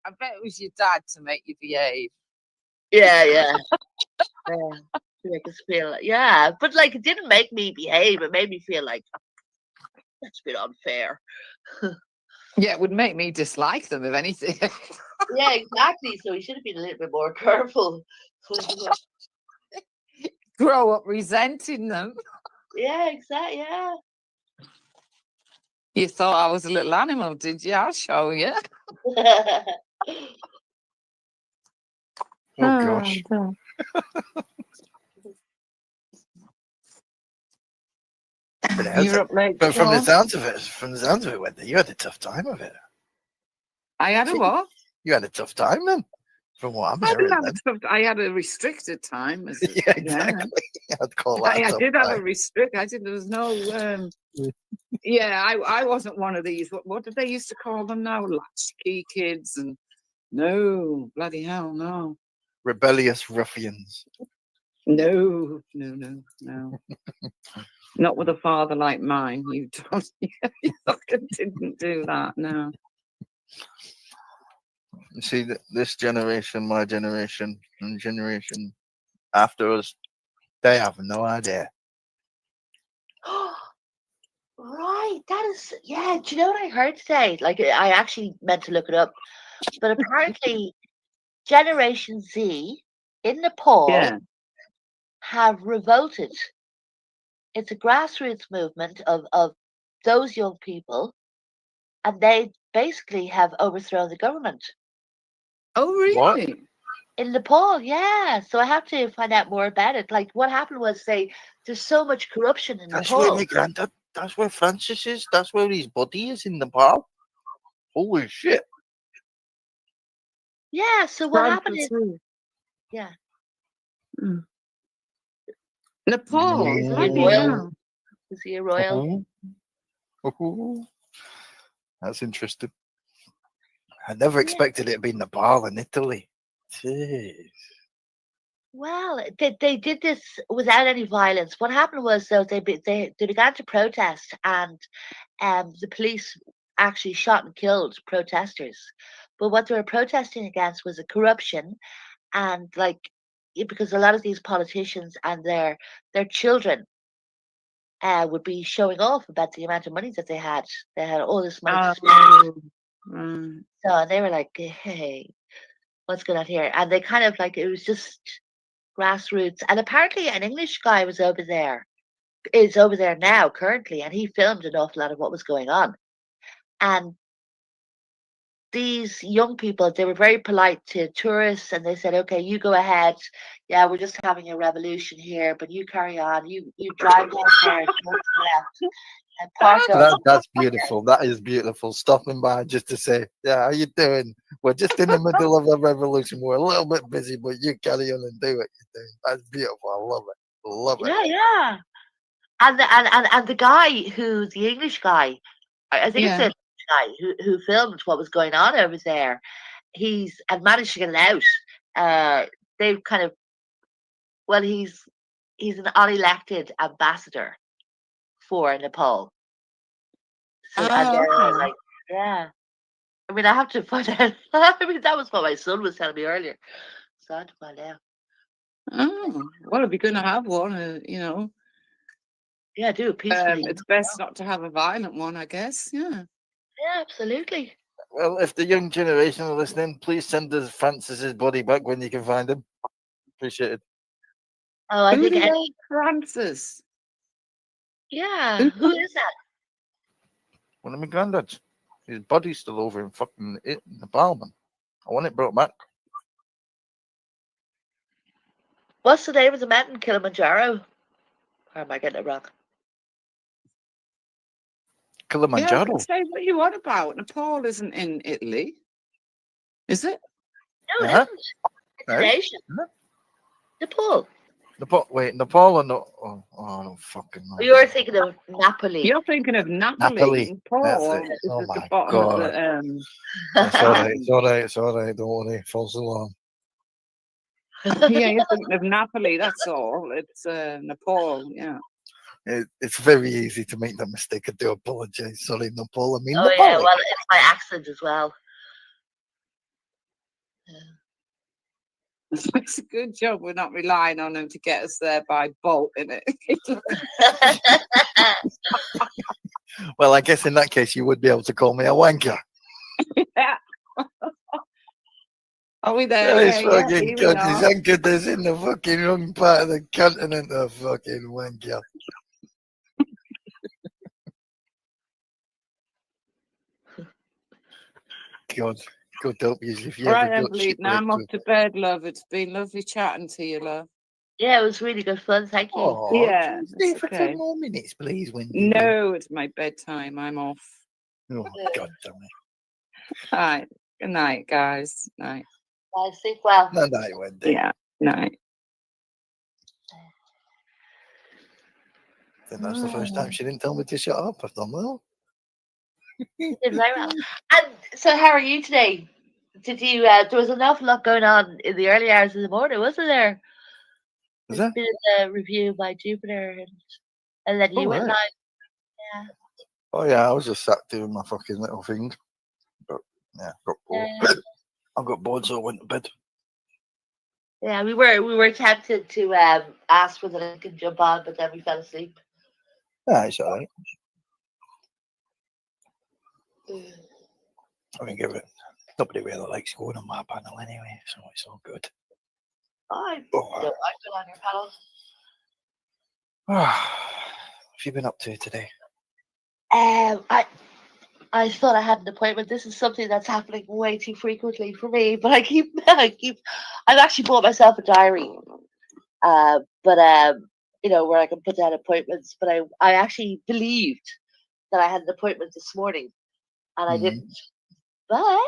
I bet it was your dad to make you behave. Yeah, yeah, yeah. To make us feel yeah, but like it didn't make me behave. It made me feel like that's a bit unfair. Yeah, it would make me dislike them, if anything. Yeah, exactly. So he should have been a little bit more careful. Grow up resenting them. Yeah, exactly. Yeah. You thought I was a little animal, did you? I'll show you. Oh gosh. You're up late. But from the Sean? sounds of it, Wendy, you had a tough time of it. I had a what? You had a tough time then, from what I'm I hearing. didn't have a tough. I had a restricted time. Yeah, exactly. I'd call that. I did have a restrict. I did. There was no. Yeah, I wasn't one of these. What did they used to call them now? Latchkey kids and no, bloody hell, no. Rebellious ruffians. No. Not with a father like mine. You don't. You fucking didn't do that. No. You see, this generation, my generation, and generation after us, they have no idea. Right, that is yeah. Do you know what I heard today? Like I actually meant to look it up, but apparently Generation Z in Nepal have revolted. It's a grassroots movement of those young people, and they basically have overthrown the government. Oh, really? What? In Nepal, yeah. So I have to find out more about it. Like what happened was there's so much corruption in That's Nepal. where my granddad. That's where Francis is. That's where his body is in Nepal. Holy shit! Yeah. So what happened is, yeah. Nepal. Is he bloody royal? hell. Is he a royal? That's interesting. I never expected it to be Nepal and Italy. Jeez. Well, they did this without any violence. What happened was though they began to protest, and the police actually shot and killed protesters. But what they were protesting against was the corruption, and because a lot of these politicians and their children would be showing off about the amount of money that they had. They had all this money. So they were like, "Hey, what's going on here?" And they kind of it was just grassroots. And apparently an English guy is over there now currently, and he filmed an awful lot of what was going on. And these young people, they were very polite to tourists, and they said, "Okay, you go ahead. Yeah, we're just having a revolution here, but you carry on. You drive down there, go to the left, and park up." That's beautiful. That is beautiful. Stopping by just to say, "Yeah, how you doing? We're just in the middle of a revolution. We're a little bit busy, but you carry on and do what you're doing." That's beautiful. I love it. Love it. Yeah, yeah. And the guy the English guy, I think it's the guy who filmed what was going on over there. He's and managed to get it out. They've kind of he's an unelected ambassador for Nepal. So and they're yeah. I mean, I have to find out. I mean, that was what my son was telling me earlier. So I had to find out. Oh, well, if you're going to have one, Yeah, do it peacefully. it's best not to have a violent one, I guess. Yeah. Yeah, absolutely. Well, if the young generation are listening, please send us Francis's body back when you can find him. Appreciate it. Oh, I think Francis. Yeah, who is that? One of my granddads. His body's still over in fucking Nepal, man. I want it brought back. What's the name of the mountain? Kilimanjaro? Or am I getting it wrong? Kilimanjaro. Yeah, say what you want about. Nepal isn't in Italy, is it? No, it isn't. It's an Asian. Nepal. Nepal or no? Oh, I don't fucking know. You're thinking of Napoli. You're thinking of Napoli. Nepal is oh at my the bottom God. of the. It's all right. Don't worry. False alarm. Yeah, you're thinking of Napoli. That's all. It's Nepal. Yeah. It's very easy to make that mistake. I do apologize. Sorry, Nepal. I mean, yeah, well, it's my accent as well. It's a good job we're not relying on them to get us there by bolting it. Well, I guess in that case, you would be able to call me a wanker. Yeah. Are we there? Yeah, it's Yeah, fucking here we good. He's are. anchored us in the fucking wrong part of the continent, a fucking wanker. God help you if you All ever right, then, got Bleed. shit Now I'm off with. to bed, love. It's been lovely chatting to you, love. Yeah, it was really good fun. Thank you. Oh, Yeah, can you stay it's for okay. 10 more minutes, please, Wendy? No, it's my bedtime. I'm off. Oh, God damn it. All right. Good night, guys. Night. Bye. Sleep well. No, Wendy. Yeah. Night. I think that's the first time she didn't tell me to shut up. I've done well. You did very well. And so, how are you today? Did you? There was an awful lot going on in the early hours of the morning, wasn't there? Is There's that? been a review by Jupiter, and then you Oh, went right. live. Oh, yeah, I was just sat doing my fucking little thing. But, yeah, got bored. I got bored, so I went to bed. Yeah, we were tempted to ask whether they could jump on, but then we fell asleep. Yeah, it's all right. I mean, give it. Nobody really likes going on my panel anyway, so it's all good. I Oh. don't like it on your panel. What have you been up to today? I thought I had an appointment. This is something that's happening way too frequently for me, but I've actually bought myself a diary. Where I can put down appointments. But I actually believed that I had an appointment this morning, and I didn't. But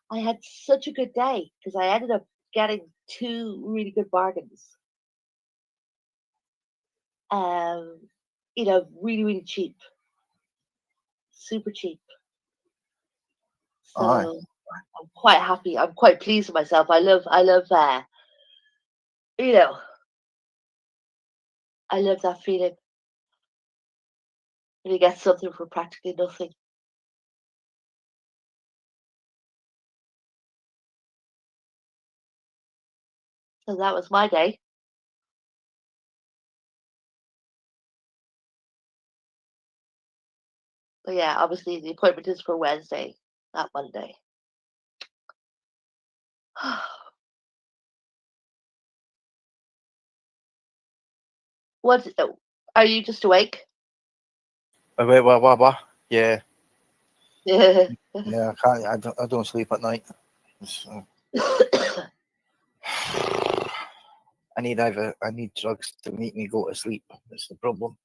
I had such a good day because I ended up getting 2 really good bargains. Really, really cheap, super cheap. So Aye. I'm quite happy. I'm quite pleased with myself. I love I love that feeling when you get something for practically nothing. So that was my day. But yeah, obviously the appointment is for Wednesday, not Monday. What? Are you just awake? Wait, what? Yeah, Yeah. yeah. I don't sleep at night. I need drugs to make me go to sleep. That's the problem.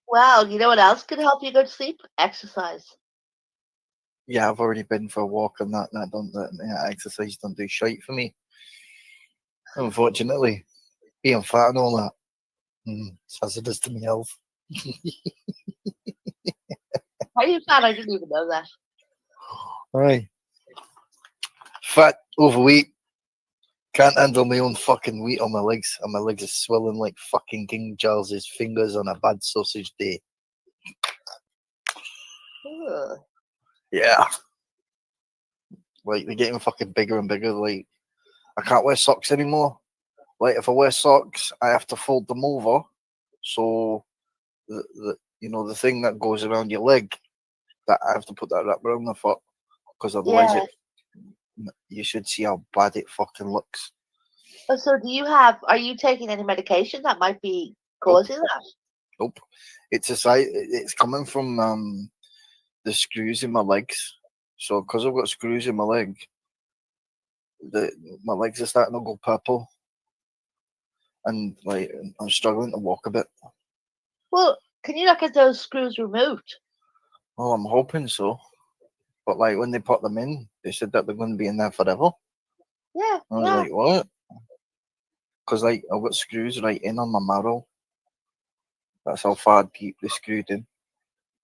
Well, you know what else can help you go to sleep? Exercise. Yeah, I've already been for a walk and that exercise don't do shite for me. Unfortunately, being fat and all that, it's hazardous to my health. Are you fat? I didn't even know that. Aye. Fat, overweight, can't handle my own fucking weight on my legs, and my legs are swelling like fucking King Charles's fingers on a bad sausage day. Ugh. Yeah. Like, they're getting fucking bigger and bigger. Like, I can't wear socks anymore. Like, if I wear socks, I have to fold them over. So, the thing that goes around your leg, that I have to put that wrap around the foot. Because otherwise, you should see how bad it fucking looks. So are you taking any medication that might be causing that? Nope. It's coming from the screws in my legs. So because I've got screws in my leg, my legs are starting to go purple, and like I'm struggling to walk a bit. Well, can you not get those screws removed? Oh, I'm hoping so. But like when they put them in, they said that they're going to be in there forever. Yeah. I was like, what? Because like I've got screws right in on my marrow. That's how far deep they screwed in.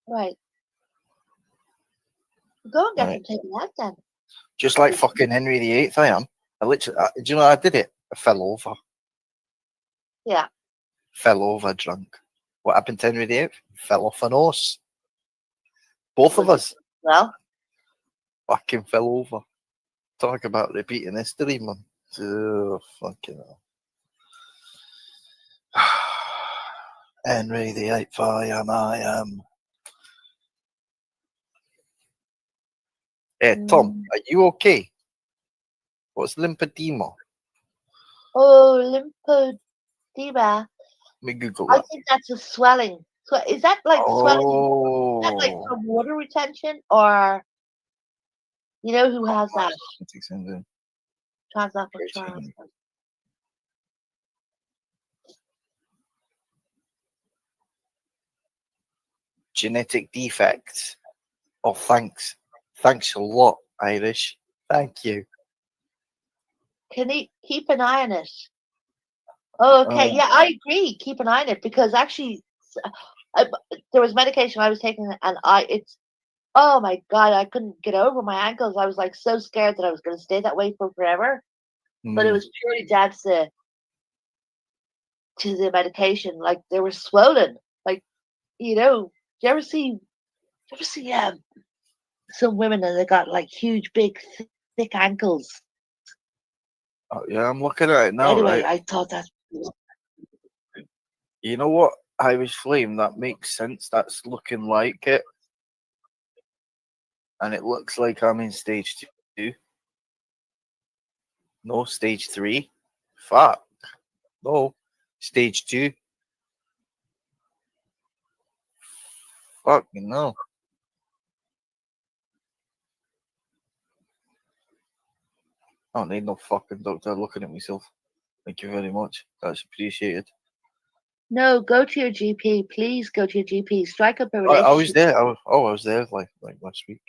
Right. Go and get them taken out then. Just like fucking Henry VIII, I am. Do you know how I did it? I fell over. Yeah. Fell over drunk. What happened to Henry VIII? Fell off an horse. Both of us. Well. fucking fell over. Talk about repeating history, man. Oh, fucking hell. Henry the Eighth, I am. Hey, Tom, are you okay? What's lymphedema? Oh, lymphedema. Let me Google I that. think that's a swelling. So is that like swelling? Is that like Oh. from water retention, or you know who has that? Transactional trials. Genetic defects. Oh, thanks. Thanks a lot, Irish. Thank you. Can he keep an eye on it? Oh, okay. Yeah, I agree. Keep an eye on it, because actually, there was medication I was taking, and oh my God, I couldn't get over my ankles. I was like so scared that I was going to stay that way for forever. But it was purely down to the medication. Like, they were swollen. Like, you know, do you ever see some women and they got like huge, big, thick ankles? Oh, yeah, I'm looking at it now. Anyway, Right? I thought that. You know what, Irish Flame? That makes sense. That's looking like it. And it looks like I'm in stage 2. No, stage 3. Fuck. No, stage 2. Fucking no. I don't need no fucking doctor looking at myself. Thank you very much. That's appreciated. No, go to your GP. Please go to your GP. Strike up a I relationship. was there. I was there like last week.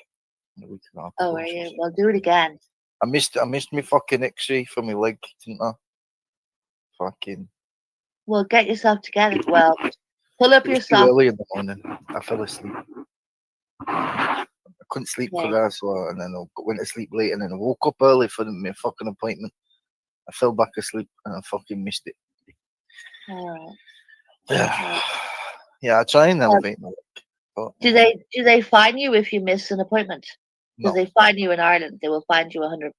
A week and a half Oh, ago, are you? so- Well, do it again. I missed my fucking X-ray for my leg, didn't I? Fucking. Well, get yourself together. Well, pull up It your was too socks. early in the morning. I fell asleep. I couldn't sleep for Okay. that, so and then I went to sleep late, and then I woke up early for my fucking appointment. I fell back asleep and I fucking missed it. All Yeah, yeah. I try and elevate my leg. But, right. Do they fine you if you miss an appointment? Because no, they fine you in Ireland. They will fine you 100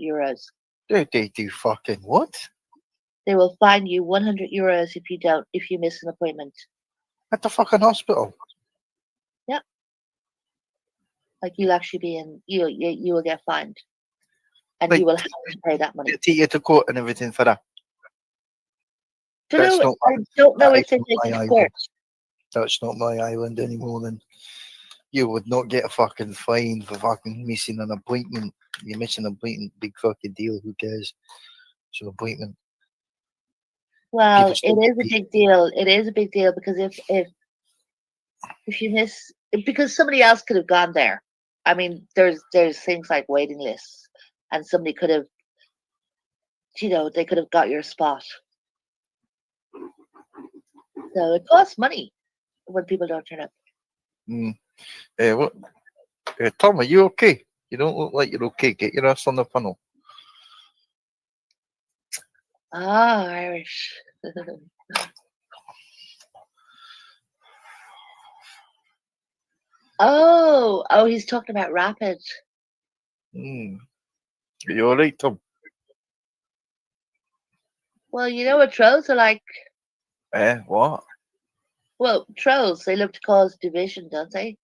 euros. they do fucking what? They will fine you 100 euros if you miss an appointment. At the fucking hospital. Yep. Like, you'll actually be you will get fined, and Like, you will have to pay that money. They take you to court and everything for that. I That's not don't know that if they is take not you my to island. court. That's not my island anymore. Then you would not get a fucking fine for fucking missing an appointment. You're missing an appointment, big fucking deal. Who cares? It's an appointment. Well, People it still is a get big deal. It is a big deal, because if you miss, because somebody else could have gone there. I mean, there's things like waiting lists, and somebody could have, they could have got your spot. So it costs money when people don't turn up. What? Tom, are you okay? You don't look like you're okay. Get your ass on the funnel. Ah, Irish. Oh, he's talking about Rapid. Are you alright, Tom? Well, you know what trolls are like. What? Well, trolls, they love to cause division, don't they?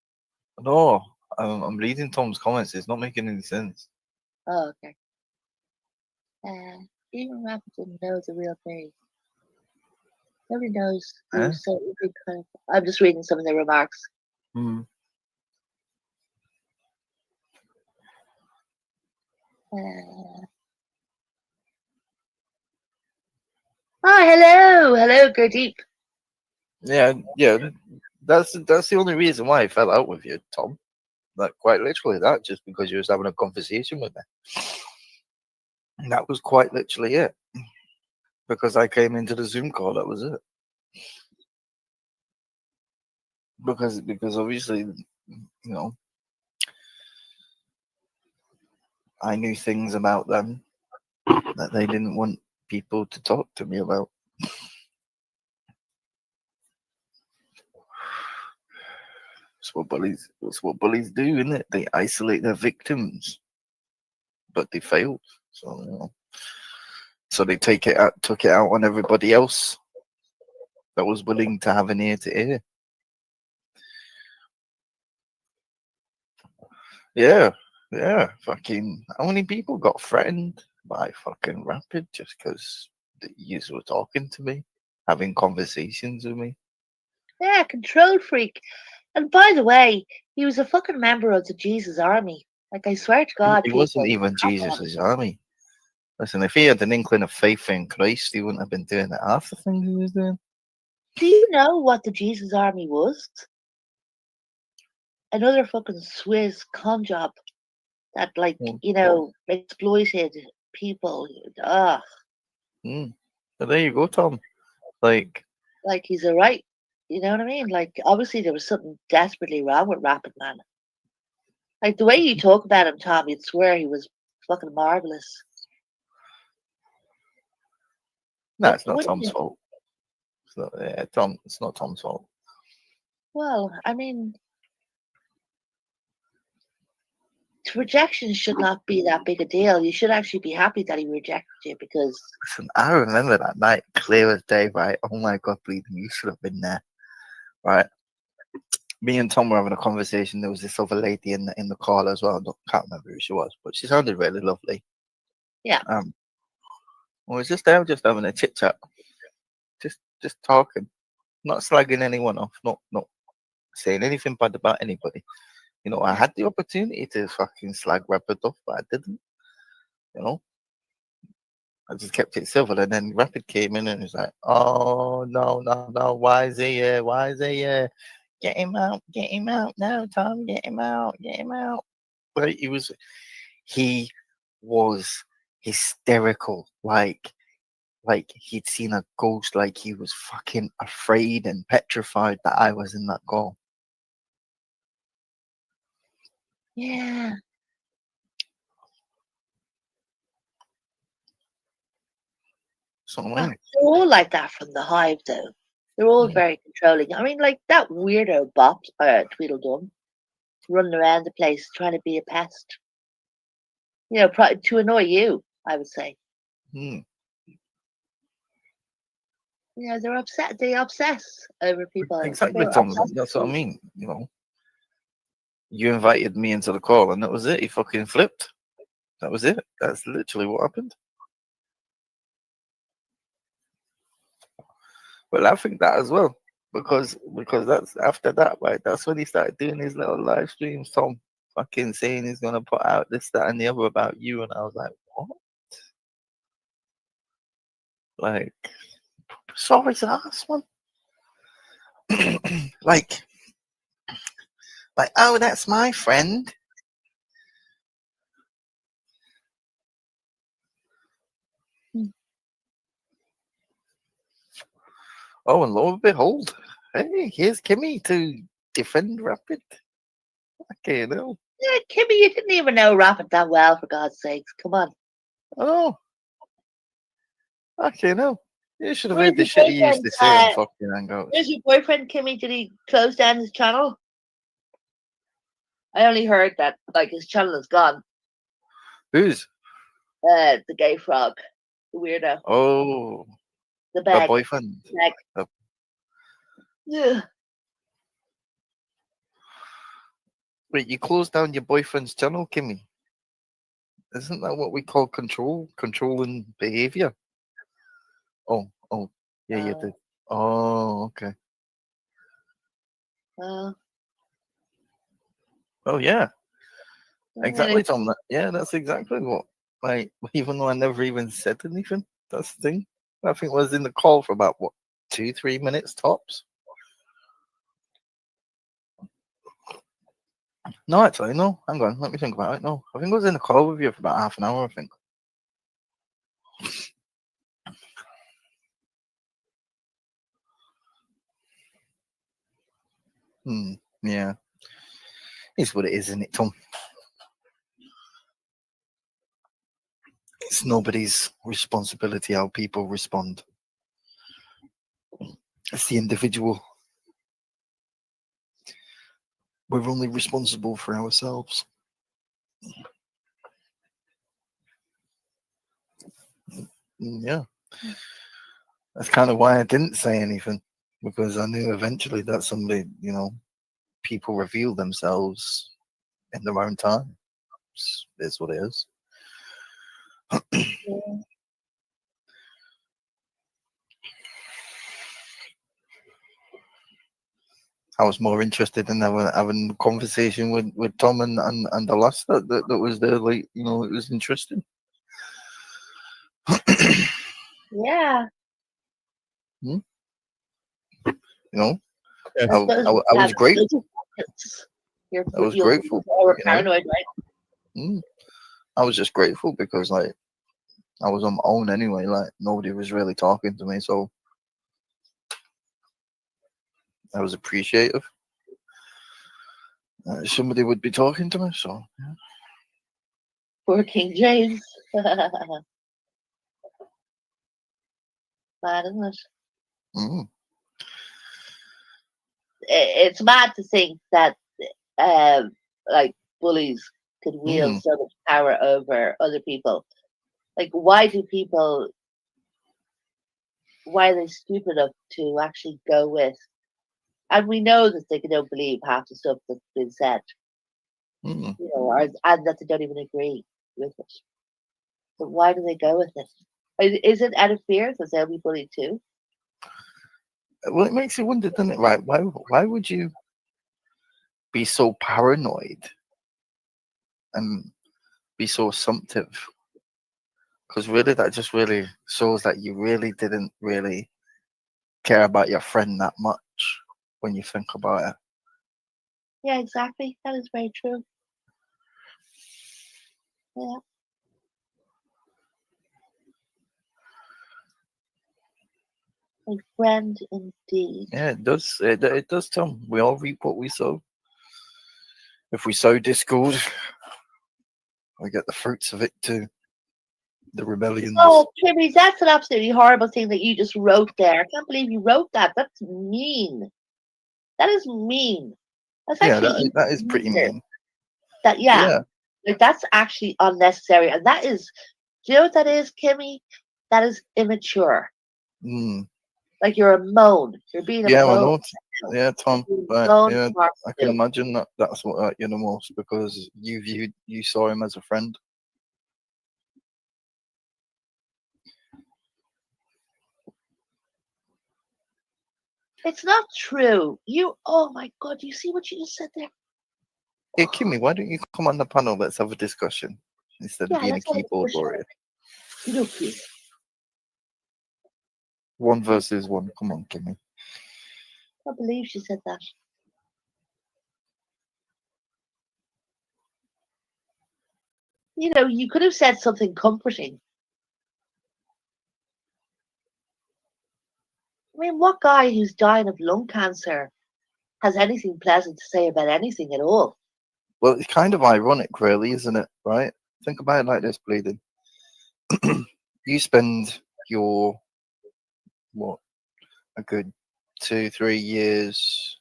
No, I'm reading Tom's comments. It's not making any sense. Oh, okay. Even Rapid didn't know the real thing. Nobody knows. So I'm just reading some of the remarks. Hello, Gurdeep. Yeah. That's the only reason why I fell out with you, Tom. Like, quite literally that, just because you was having a conversation with me. And that was quite literally it. Because I came into the Zoom call, that was it. Because obviously, I knew things about them that they didn't want people to talk to me about. That's That's what bullies do, isn't it? They isolate their victims, but they failed. So, so they took it out on everybody else that was willing to have an ear to ear. Yeah, yeah. Fucking, how many people got threatened by fucking Rapid just because you were talking to me, having conversations with me? Yeah, control freak. And by the way, he was a fucking member of the Jesus Army. Like, I swear to God, He wasn't people. even Jesus' army. Listen, if he had an inkling of faith in Christ, he wouldn't have been doing that half the things he was doing. Do you know what the Jesus Army was? Another fucking Swiss con job that, like, exploited people. Ugh. But there you go, Tom. Like He's a right. You know what I mean? Like, obviously there was something desperately wrong with Rapid Man. Like, the way you talk about him, Tom, you'd swear he was fucking marvelous. no, it's not Tom's fault. It's not, Tom. It's not Tom's fault. Well, I mean, rejection should not be that big a deal. You should actually be happy that he rejected you, because Listen, I remember that night clear as day, right? Oh my God, bleeding, you should have been there, right? Me and Tom were having a conversation. There was this other lady in the call as well. I can't remember who she was, but she sounded really lovely. Yeah. We was just there, just having a chit chat, just talking, not slagging anyone off, not saying anything bad about anybody. You know, I had the opportunity to fucking slag Rapid off, but I didn't. You know, I just kept it civil, and then Rapid came in and was like, "Oh no, why is he here? Why is he here? Get him out now, Tom, get him out." But he was hysterical, like he'd seen a ghost, like he was fucking afraid and petrified that I was in that call. Yeah. So They're all like that from the Hive, though. They're all very controlling. I mean, like that weirdo Bop, Tweedledum, running around the place trying to be a pest. You know, to annoy you, I would say. You know, they're upset. They obsess over people. Exactly, Tom. That's what I mean. You know, you invited me into the call, and that was it. He fucking flipped. That was it. That's literally what happened. Well, I think that as well, because that's after that, right? That's when he started doing his little live streams, Tom, fucking saying he's gonna put out this, that, and the other about you, and I was like, what? Like, sorry to ask, man. like, oh, that's my friend. Oh, and lo and behold, hey, here's Kimmy to defend Rapid. Okay, no. Yeah, Kimmy, you didn't even know Rapid that well, for God's sakes. Come on. Oh. Okay, no. You should have heard the shit he used to say on fucking Hangouts. Where's your boyfriend, Kimmy? Did he close down his channel? I only heard that, like, his channel is gone. Whose? The gay frog. The weirdo. Oh. The bag. The boyfriend. Yeah. Wait, you closed down your boyfriend's channel, Kimmy? Isn't that what we call controlling behavior? Oh, yeah, you did. Oh, okay. Oh, yeah. Exactly, Tom. Yeah, that's exactly what. Like, even though I never even said anything, that's the thing. I think I was in the call for about, what, 2-3 minutes tops? No, actually, no. Hang on, let me think about it. No, I think I was in the call with you for about half an hour, I think. Yeah. It's what it is, isn't it, Tom? It's nobody's responsibility how people respond. It's the individual. we're only responsible for ourselves. Yeah. That's kind of why I didn't say anything, because I knew eventually that somebody, people reveal themselves in their own time. It's what it is. Yeah. I was more interested in having a conversation with Tom and the lass that was there. Like, it was interesting. Yeah. Hmm? I, Yes. I, suppose I we was have grateful. pockets. You're, I was you're grateful. over paranoid, right? Mm. I was just grateful because, like, I was on my own anyway. Like, nobody was really talking to me, so I was appreciative. Somebody would be talking to me, so yeah. Poor King James. Mad, isn't it? Mm. It's mad to think that like bullies could wield Mm. so much power over other people. Like, why are they stupid enough to actually go with? And we know that they don't believe half the stuff that's been said, Mm. and that they don't even agree with it. But why do they go with it? Is it out of fear that they'll be bullied too? Well, it makes you wonder, doesn't it? Right? Why would you be so paranoid and be so assumptive? Because really, that just really shows that you really didn't really care about your friend that much when you think about it. Yeah, exactly. That is very true. Yeah. A friend indeed. Yeah, it does. It does, Tom. We all reap what we sow. If we sow discord, we get the fruits of it too. The rebellions. Oh, Kimmy, that's an absolutely horrible thing that you just wrote there. I can't believe you wrote that. That's mean. That is mean. That's Yeah, actually that is pretty insincere. mean. That Yeah. like that's actually unnecessary, and that is. Do you know what that is, Kimmy? That is immature. Mm. Like you're a moan. You're being a Yeah, I moan. know. Yeah, Tom. You're But moan yeah, from our I can view. imagine that's what hurt you the most because you saw him as a friend. It's not true. Oh my God, you see what you just said there? Hey, Kimmy, why don't you come on the panel? Let's have a discussion instead of Yeah, being a let's have a keyboard discussion. warrior. You know, please. 1 versus 1. Come on, Kimmy. I can't believe she said that. You could have said something comforting. I mean, what guy who's dying of lung cancer has anything pleasant to say about anything at all? Well, it's kind of ironic, really, isn't it? Right? Think about it like this, Bleeding. You spend your, what, a good 2, 3 years,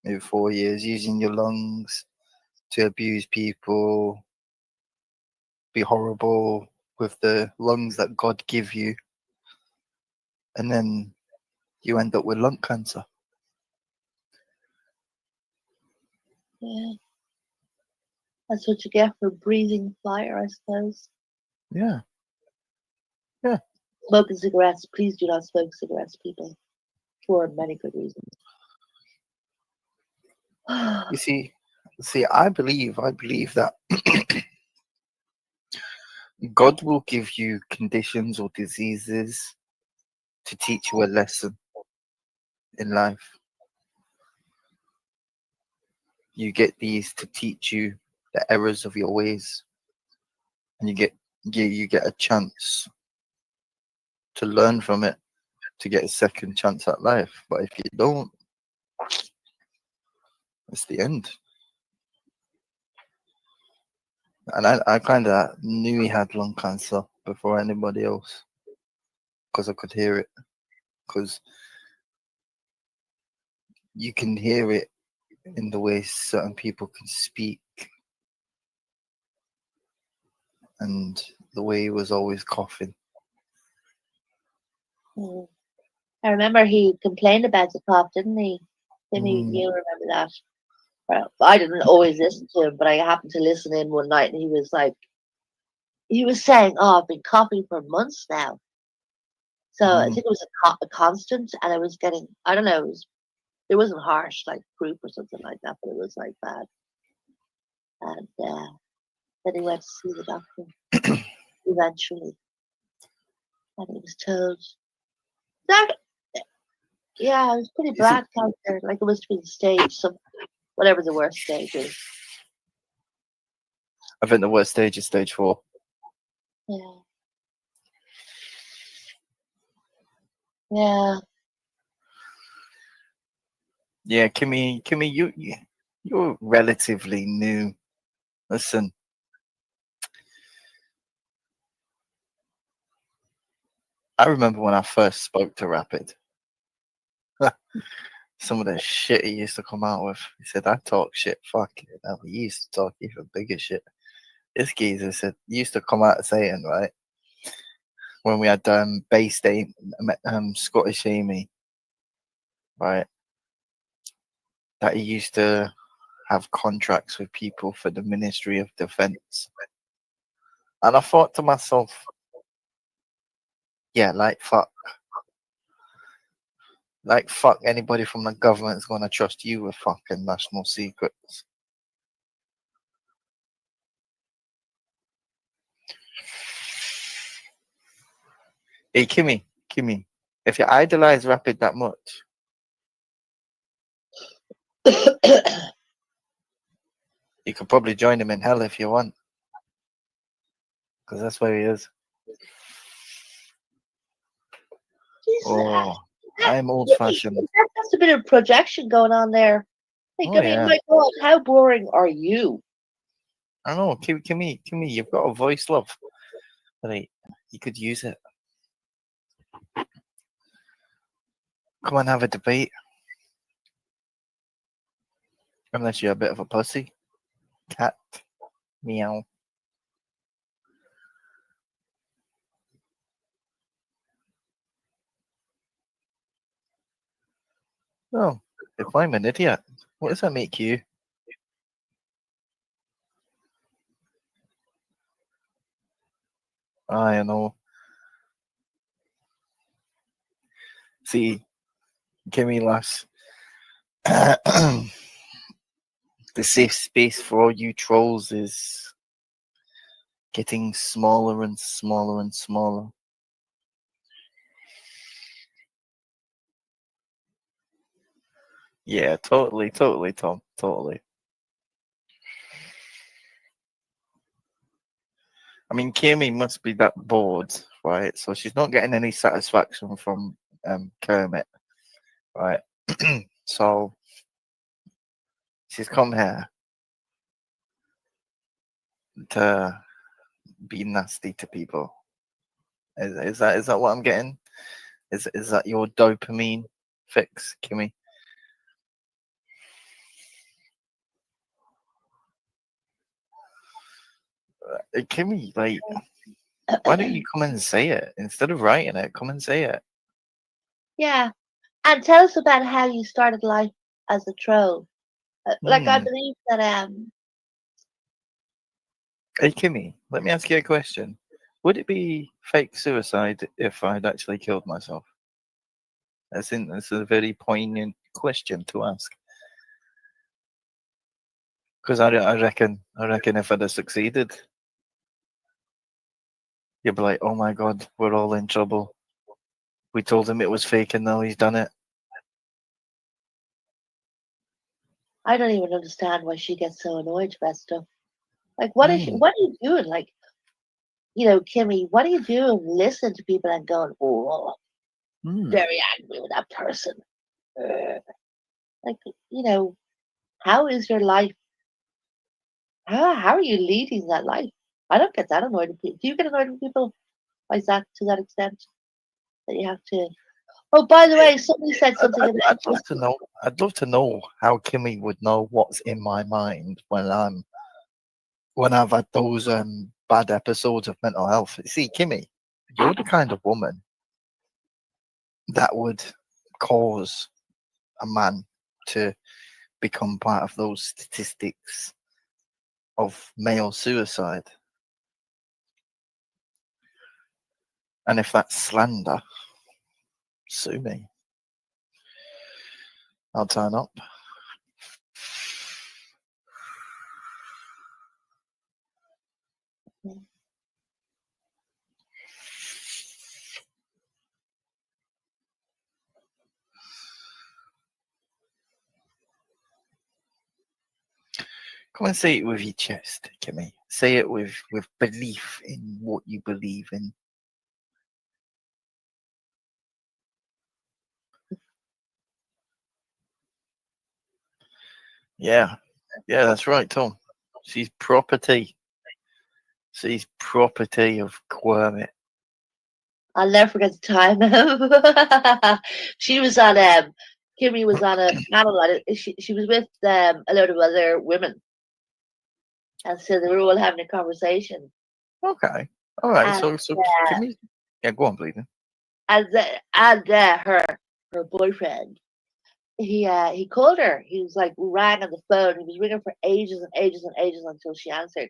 maybe 4 years, using your lungs to abuse people, be horrible with the lungs that God give you, and then you end up with lung cancer. Yeah. That's what you get for breathing fire, I suppose. Yeah. Smoking cigarettes. Please do not smoke cigarettes, people. For many good reasons. You see, I believe that God will give you conditions or diseases to teach you a lesson in life. You get these to teach you the errors of your ways, and you get a chance to learn from it, to get a second chance at life. But if you don't, it's the end. And I kind of knew he had lung cancer before anybody else because I could hear it. Because you can hear it in the way certain people can speak, and the way he was always coughing. Mm. I remember he complained about the cough, didn't he? Mm. You remember that? Well, I didn't always listen to him, but I happened to listen in one night, and he was saying, "Oh, I've been coughing for months now." So I think it was a constant, and I was getting, I don't know, it wasn't harsh like croup or something like that, but it was like bad. And then he went to see the doctor eventually, and he was told that, yeah, it was pretty bad cancer. Like it was to be the stage, some whatever the worst stage is. I think the worst stage is stage 4. Yeah. Yeah. Yeah, Kimmy, you're relatively new. Listen, I remember when I first spoke to Rapid. Some of the shit he used to come out with. He said, I talk shit, fuck it. He used to talk even bigger shit. This geezer said, he used to come out saying, right, when we had Bay State, Scottish Amy, right, that he used to have contracts with people for the Ministry of Defence. And I thought to myself, yeah, like fuck. Like fuck, anybody from the government is gonna trust you with fucking national secrets. Hey, Kimmy, if you idolize Rapid that much, you could probably join him in hell if you want, because that's where he is. Oh, I'm old-fashioned. That's a bit of projection going on there. Like, Oh, I mean, yeah. my God, how boring are you? I know, Kimmy, you've got a voice, love. Right, you could use it. Come on, have a debate. Unless you're a bit of a pussy. Cat. Meow. Oh, if I'm an idiot, what does that make you? I know. See, Kimmy, lass. The safe space for all you trolls is getting smaller and smaller and smaller. Yeah, totally, Tom, totally. I mean, Kimmy must be that bored, right? So she's not getting any satisfaction from Kermit, right? So she's come here to be nasty to people. Is that what I'm getting? Is that your dopamine fix, Kimmy? Kimmy, like, why don't you come and say it instead of writing it? Come and say it. Yeah. And tell us about how you started life as a troll. Like, I believe that, Hey, Kimmy, let me ask you a question. Would it be fake suicide if I'd actually killed myself? I think that's a very poignant question to ask. Because I reckon if I'd have succeeded, you'd be like, oh my God, we're all in trouble. We told him it was fake and now he's done it. I don't even understand why she gets so annoyed about stuff. Like, what are you doing? Like, Kimmy, what are you doing? Listen to people and going, oh, very angry with that person. Like, how is your life? How are you leading that life? I don't get that annoyed with people. Do you get annoyed with people like that to that extent that you have to? Oh, by the way, somebody said something about I'd love to know. I'd love to know how Kimmy would know what's in my mind when I've had those bad episodes of mental health. See, Kimmy, you're the kind of woman that would cause a man to become part of those statistics of male suicide. And if that's slander, sue me. I'll turn up. Come and say it with your chest, Kimmy. Say it with belief in what you believe in. Yeah, that's right, Tom. She's property. She's property of Quermit. I'll never forget the time. She was on Kimmy was on a panel. She was with a load of other women, and so they were all having a conversation. Okay, all right. And, So Kimmy, yeah, go on, bleeding. And her boyfriend, he called her. He was like rang on the phone. He was ringing for ages and ages and ages until she answered,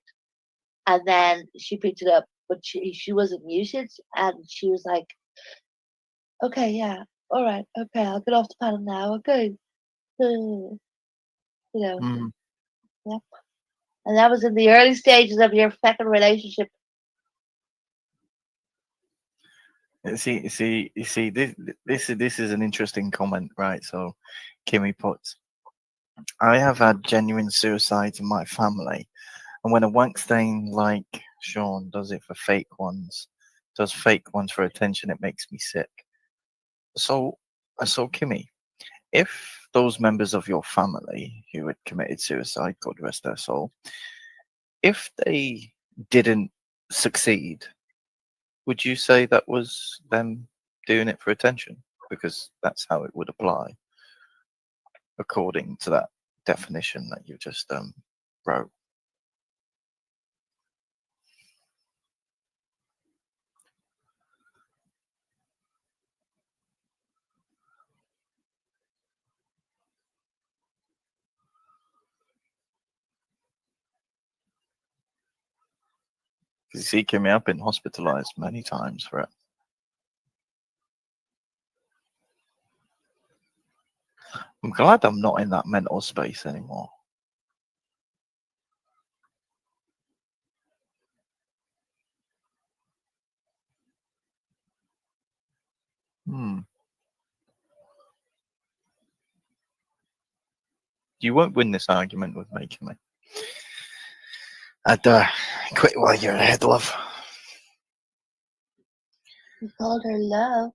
and then she picked it up, but she wasn't muted, and she was like, "Okay, yeah, all right, okay, I'll get off the panel now. Okay." You know, yep. And that was in the early stages of your second relationship. See, this is an interesting comment, right? So, Kimmy puts, I have had genuine suicides in my family, and when a wankstain like Sean does it for fake ones, does fake ones for attention, it makes me sick. So Kimmy, if those members of your family who had committed suicide, God rest their soul, if they didn't succeed, would you say that was them doing it for attention? Because that's how it would apply, according to that definition that you just wrote. You see, Kimmy, I've been hospitalized many times for it. I'm glad I'm not in that mental space anymore. You won't win this argument with me, Kimmy. I'd quit while you're ahead, love. You called her love.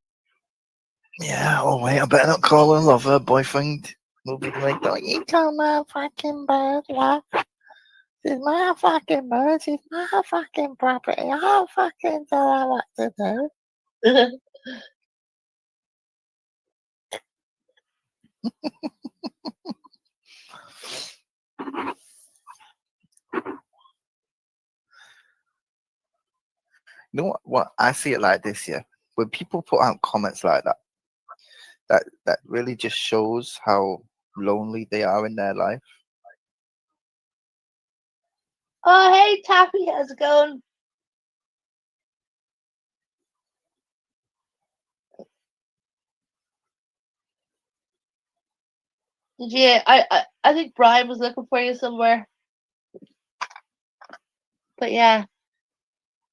Yeah, oh wait, I better not call her love. Her boyfriend will be like, don't you call my fucking bird love. She's my fucking bird. She's my fucking property. I'll fucking tell her what to do. You know what? I see it like this, yeah. When people put out comments like that really just shows how lonely they are in their life. Oh, hey, Taffy, how's it going? Did you? I think Brian was looking for you somewhere. But yeah,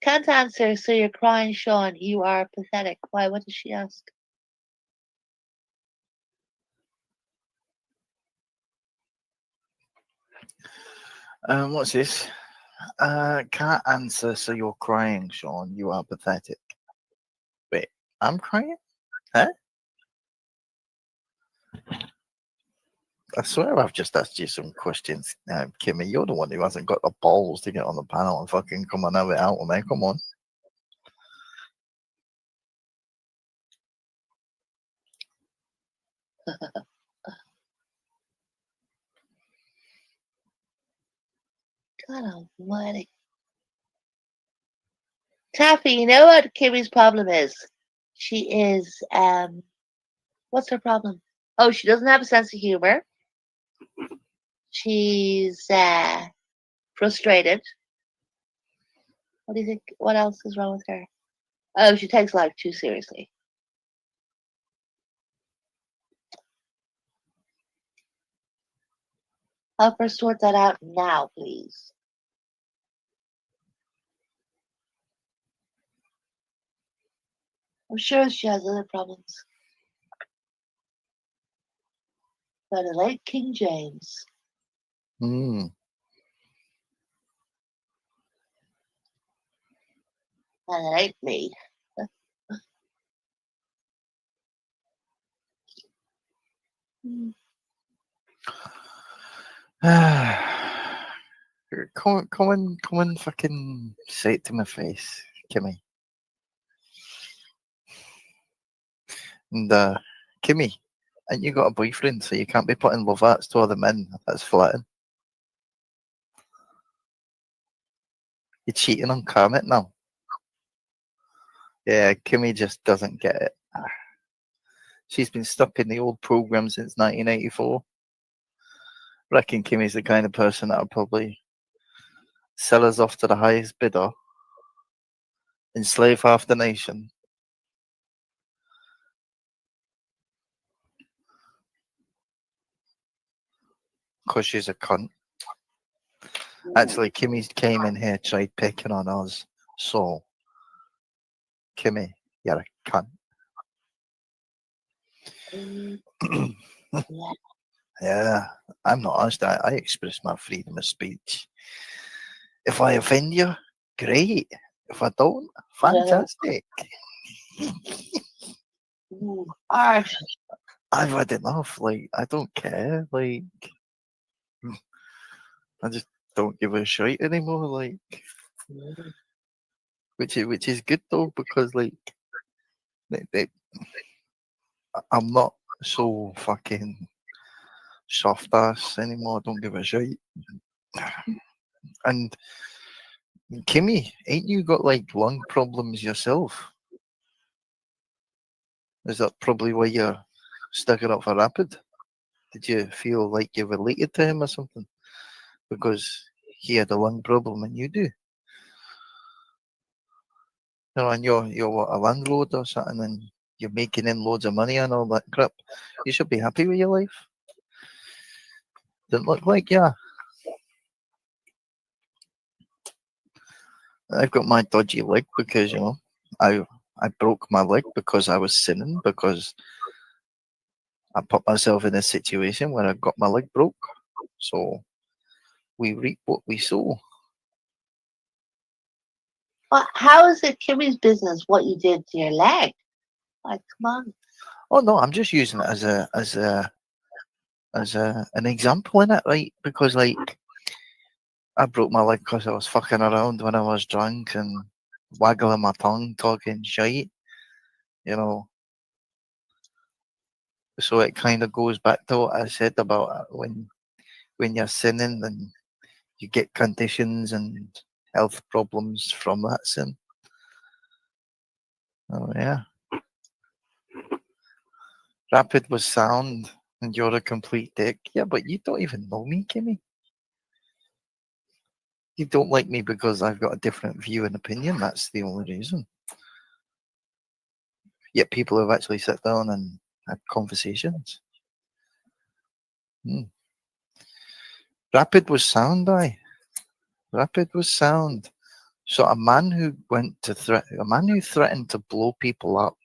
can't answer. So you're crying, Sean. You are pathetic. Why? What does she ask? What's this? Can't answer, so you're crying, Sean. You are pathetic. Wait, I'm crying? Huh? I swear I've just asked you some questions, Kimmy. You're the one who hasn't got the balls to get on the panel and fucking come and have it out with me. Come on. God almighty. Taffy, you know what Kimmy's problem is? She is, what's her problem? Oh, she doesn't have a sense of humor. She's frustrated. What do you think? What else is wrong with her? Oh, she takes life too seriously. Help her sort that out now, please. I'm sure she has other problems. But I like King James. Hmm. And it ain't me. Come on, fucking say it to my face, Kimmy. And Kimmy, and you got a boyfriend, so you can't be putting love hearts to other men. That's flatting. You're cheating on Kermit now. Yeah, Kimmy just doesn't get it. She's been stuck in the old program since 1984. Reckon Kimmy's the kind of person that would probably sell us off to the highest bidder, enslave half the nation. Because she's a cunt. Actually, Kimmy came in here, tried picking on us. So, Kimmy, you're a cunt. Yeah, I'm not honest. I express my freedom of speech. If I offend you, great. If I don't, fantastic. Art. I've had enough. Like, I don't care. Like, I just don't give a shit anymore. Like, which is good though, because like, I'm not so fucking soft ass anymore. I don't give a shit. And Kimmy, ain't you got like lung problems yourself? Is that probably why you're sticking up for Rapid? Did you feel like you related to him or something? Because he had a lung problem and you do. You know, and you're what, a landlord or something, and you're making in loads of money and all that crap. You should be happy with your life. Didn't look like yeah. I've got my dodgy leg because I broke my leg because I was sinning, because I put myself in a situation where I got my leg broke. So we reap what we sow. Well, how is it Kimmy's business what you did to your leg? Like, come on. Oh no, I'm just using it as an example in it, right? Because like I broke my leg because I was fucking around when I was drunk and waggling my tongue, talking shite, you know. So it kind of goes back to what I said about when you're sinning and you get conditions and health problems from that sin. Oh yeah. Rapid was sound and you're a complete dick. Yeah, but you don't even know me, Kimmy. You don't like me because I've got a different view and opinion. That's the only reason. Yet people have actually sat down and had conversations. Rapid was sound, Rapid was sound. So a man who threatened to blow people up,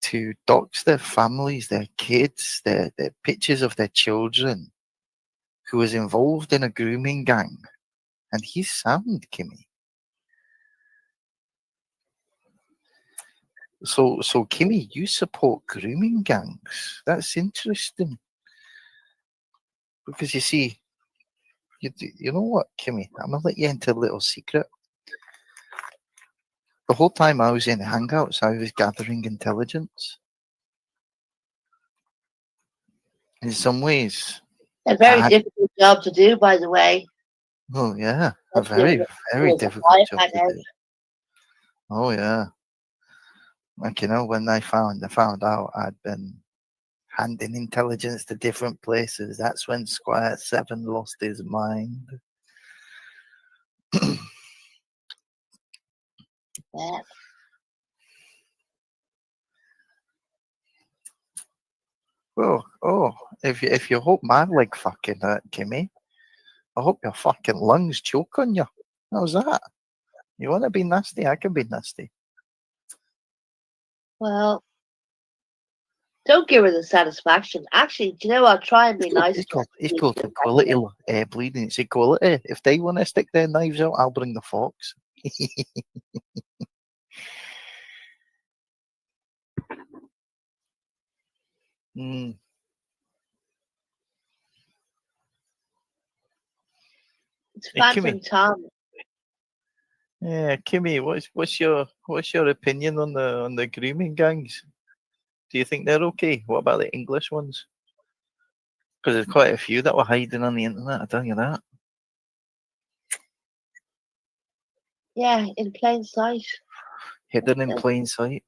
to dox their families, their kids, their pictures of their children, who was involved in a grooming gang, and he's sound, Kimmy. So Kimmy, you support grooming gangs. That's interesting. Because you see, you know what, Kimmy? I'm gonna let you into a little secret. The whole time I was in Hangouts, I was gathering intelligence. in some ways. A very I- difficult job to do, by the way. Oh yeah, a Let's give it very, very was a difficult job fireman to out. do. Oh yeah, like when I found out I'd been handing intelligence to different places. That's when Squire Seven lost his mind. Yeah. Oh, if you hope my leg fucking hurt, Kimmy, I hope your fucking lungs choke on you. How's that? You want to be nasty? I can be nasty. Well, don't give her the satisfaction. Actually, do you know what? Try and be nice. It's called equality, bleeding. It's equality. If they want to stick their knives out, I'll bring the forks. Mm. It's Hey, Kimmy. Phantom Tom. Yeah, Kimmy, what's your opinion on the grooming gangs? Do you think they're okay? What about the English ones? Because there's quite a few that were hiding on the internet. I tell you that. Yeah, in plain sight. Hidden in plain sight.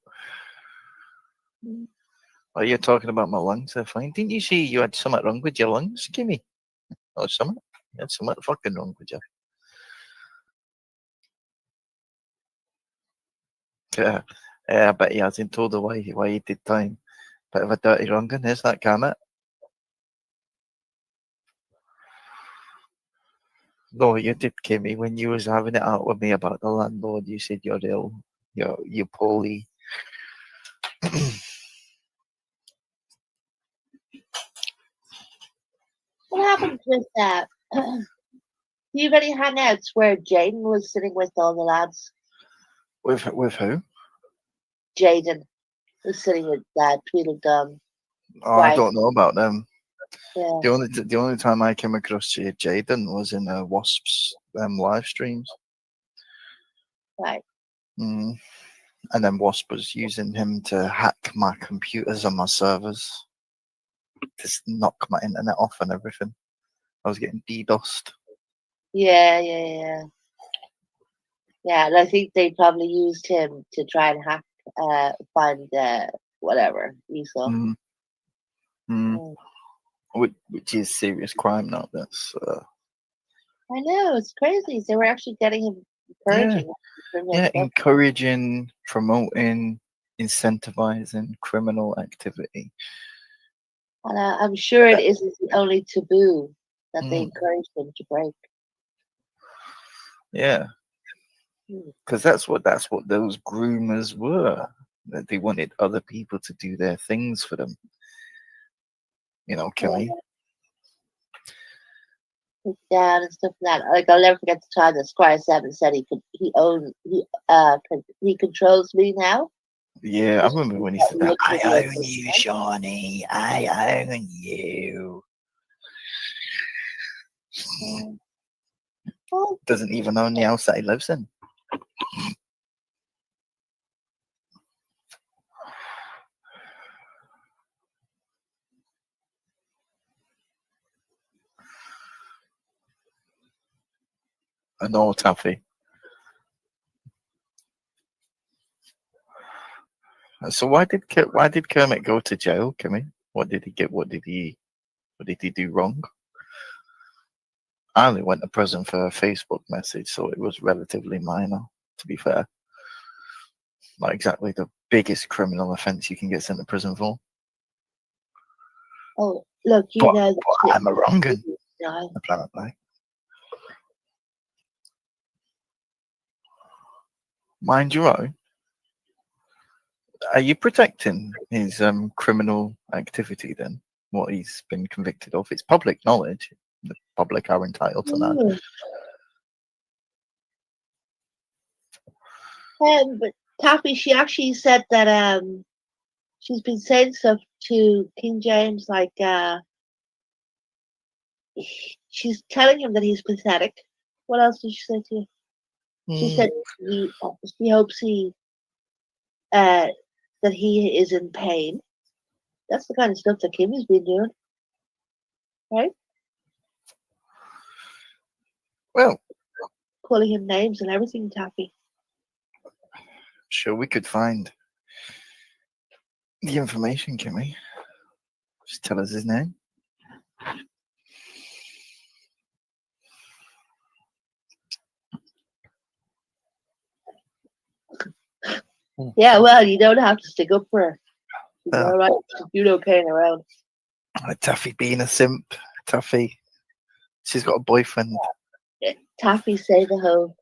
Mm. Oh, you're talking about my lungs. They're fine. Didn't you say you had something wrong with your lungs, Kimmy? Oh, something. You had something fucking wrong with you. Yeah, I bet he hasn't told her why he did time. Bit of a dirty wronging, is that, can it? No, you did, Kimmy, when you was having it out with me about the landlord. You said you're ill. You're poorly. What happened with that? Do you have any hangouts where Jaden was sitting with all the lads? With who? Jaden was sitting with Tweedledum. Oh, I Right. don't know about them. Yeah. The only time I came across Jaden was in Wasps live streams. Right. Mm. And then Wasp was using him to hack my computers and my servers, to knock my internet off and everything. I was getting DDoSed. Yeah. Yeah, and I think they probably used him to try and hack, find whatever you saw. Mm. Mm. Which is serious crime now. That's I know, it's crazy. They were actually getting him encouraging. encouraging, promoting, incentivizing criminal activity. And I'm sure it isn't the only taboo that they encouraged him to break. Yeah, because that's what those groomers were. That they wanted other people to do their things for them. You know, Kimmy. Down and stuff like that. Like, I'll never forget the time that Squire 7 said he controls me now. Yeah, I remember when he said that. I own you, Shawnee. I own you. Well, Doesn't even own the house that he lives in. I know, Taffy. So why did Kermit go to jail, Kimmy? What did he get? What did he do wrong? I only went to prison for a Facebook message, so it was relatively minor, to be fair. Not exactly the biggest criminal offence you can get sent to prison for. Oh, look, you But know that I'm a wrong'un, no. apparently. Mind your own. Are you protecting his criminal activity then? What he's been convicted of? It's public knowledge. The public are entitled to that. But Taffy, she actually said that she's been saying stuff to King James, like she's telling him that he's pathetic. What else did she say to you? She said she hopes that he is in pain. That's the kind of stuff that Kimmy's been doing. Right? Well, Calling him names and everything, Taffy. sure, we could find the information, can we? Just tell us his name. Yeah, well, you don't have to stick up for her. She's Yeah. all right. She's doing okay around. Taffy being a simp. Taffy. She's got a boyfriend. Taffy say the whole.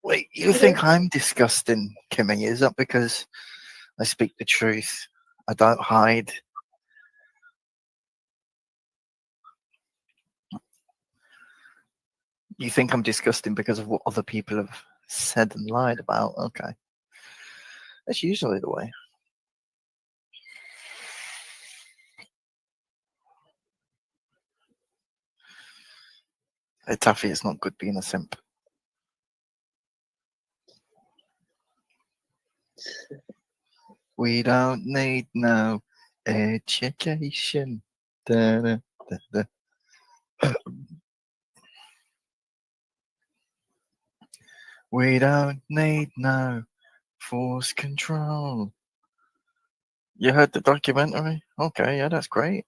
Wait, you think I'm disgusting, Kimmy? Is that because I speak the truth? I don't hide. You think I'm disgusting because of what other people have said and lied about? Okay. That's usually the way. Hey, Taffy, it's not good being a simp. We don't need no education. Da, da, da, da. We don't need no force control. You heard the documentary? Okay, yeah, that's great.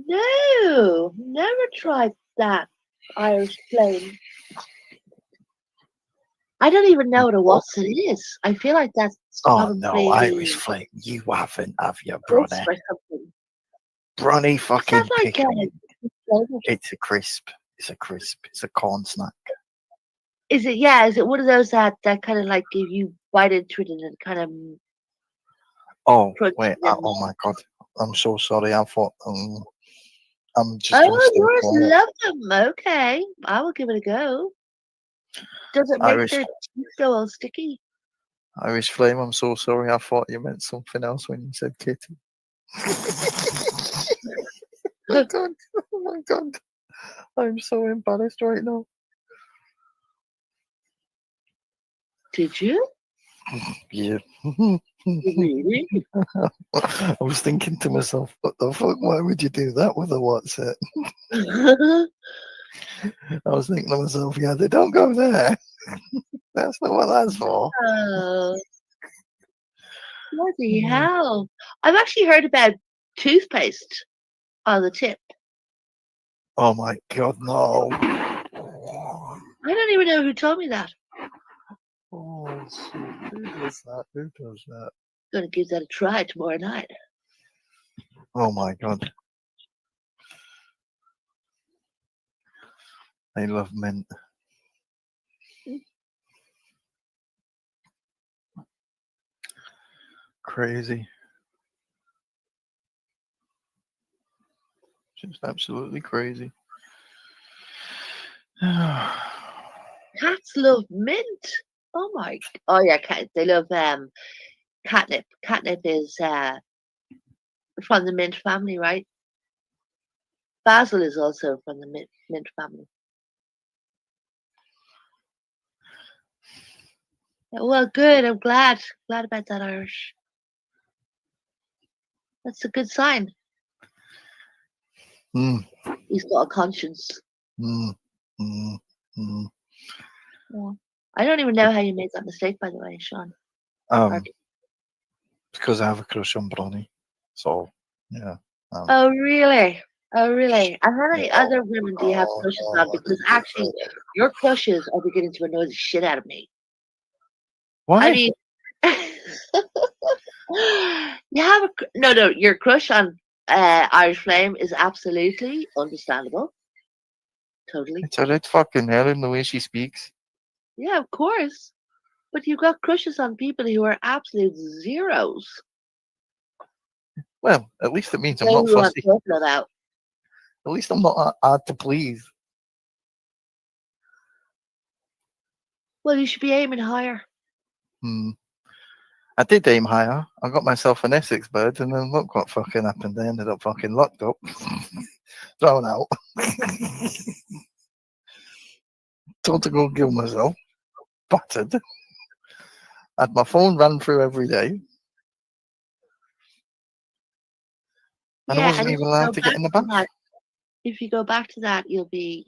No, never tried that Irish Flame. I don't even know what it is. I feel like that's Oh probably no, Irish Flame. You haven't, have you, Bronny? crisp or something. Bronny fucking Sounds like pick 'em. flavor. It's a crisp. It's a crisp. It's a corn snack. Is it? Yeah, is it one of those that kind of like if you bite into it and it kind of Oh, crunches wait. in? Oh my god. I'm so sorry. I thought I'm just gonna Oh, stay yours quiet. love them. Okay, I will give it a go. Does it make Irish, their teeth go all sticky? Irish Flame, I'm so sorry. I thought you meant something else when you said kitty. Oh my god. Oh my god. I'm so embarrassed right now. Did you? Yeah. Really? I was thinking to myself, what the fuck? Why would you do that with a WhatsApp? I was thinking to myself, yeah, they don't go there. That's not what that's for. Oh, bloody hell. I've actually heard about toothpaste on the tip. Oh my god, no. I don't even know who told me that. Oh, shit. Who does that? Who does that? Gonna give that a try tomorrow night. Oh my god. I love mint. Crazy. Just absolutely crazy. Cats love mint. Oh my! Oh yeah, they love catnip. Catnip is from the mint family, right? Basil is also from the mint family. Yeah, well, good. I'm glad about that, Irish. That's a good sign. Mm, He's got a conscience. mm, mm, mm. Yeah. I don't even know how you made that mistake, by the way, Sean. Because I have a crush on Bronny. So, yeah. Oh, really? Oh, really? And how many Yeah. other women do you have crushes on? Because actually, your crushes are beginning to annoy the shit out of me. Why? I mean, you have no. Your crush on Irish Flame is absolutely understandable. Totally. It's a red fucking hell in the way she speaks. Yeah, of course. But you've got crushes on people who are absolute zeros. Well, at least it means I'm Know not who I'm fussy. talking about. At least I'm not hard to please. Well, you should be aiming higher. I did aim higher. I got myself an Essex bird, and then look what fucking happened. They ended up fucking locked up, thrown out. Told to go kill myself. Battered. Had my phone ran through every day. And I wasn't and even allowed to get in the bath. if you go back to that, you'll be,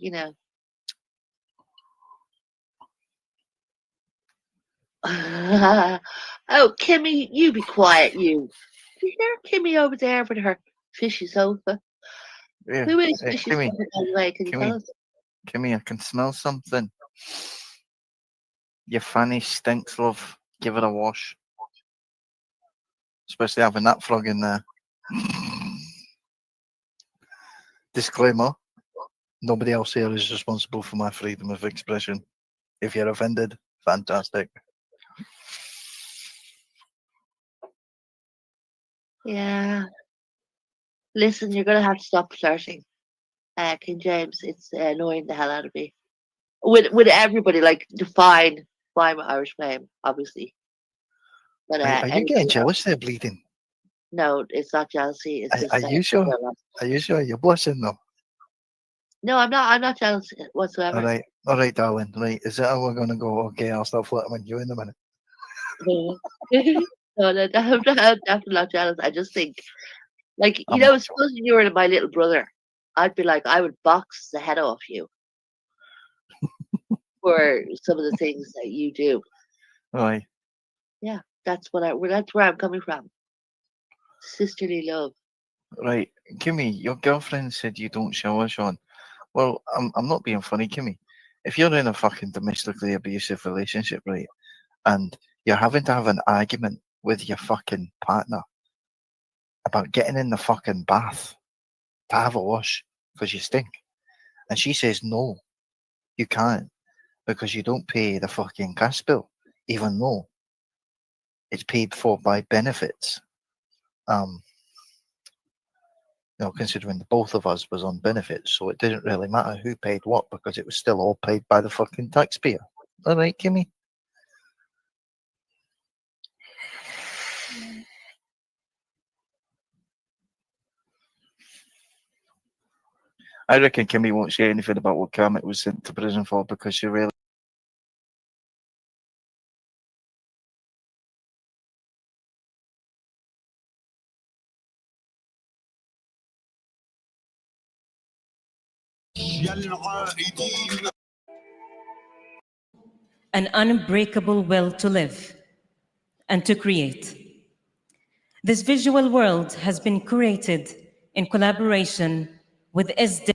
Oh, Kimmy, you be quiet, you. You hear Kimmy over there with her fishy sofa? Yeah. Who is Hey, fishy Kimmy, sofa, by the way? Can you tell us? Kimmy, I can smell something. Your fanny stinks, love. Give it a wash. Especially having that frog in there. Disclaimer. Nobody else here is responsible for my freedom of expression. If you're offended, fantastic. Yeah. Listen, you're going to have to stop flirting. King James, it's annoying the hell out of me. With everybody, like, define my Irish flame, obviously. But Are you getting jealous there, bleeding? No, it's not jealousy. It's just Are you sure? Are you sure? You're blushing though. No, I'm not. I'm not jealous whatsoever. All right, darling. Right, is that how we're gonna go? Okay, I'll start flirting with you in a minute. No, I'm definitely not jealous. I just think, like, suppose you were my little brother, I'd be like, I would box the head off you for some of the things that you do. Right. Yeah, that's where I'm coming from. Sisterly love. Right, Kimmy, your girlfriend said you don't shower, Sean. Well, I'm not being funny, Kimmy. If you're in a fucking domestically abusive relationship, right, and you're having to have an argument with your fucking partner about getting in the fucking bath to have a wash because you stink, and she says no, you can't because you don't pay the fucking gas bill, even though it's paid for by benefits. Considering the both of us was on benefits, so it didn't really matter who paid what because it was still all paid by the fucking taxpayer. All right, Kimmy? I reckon Kimmy won't say anything about what Kermit was sent to prison for because she really... An unbreakable will to live and to create. This visual world has been created in collaboration with SD.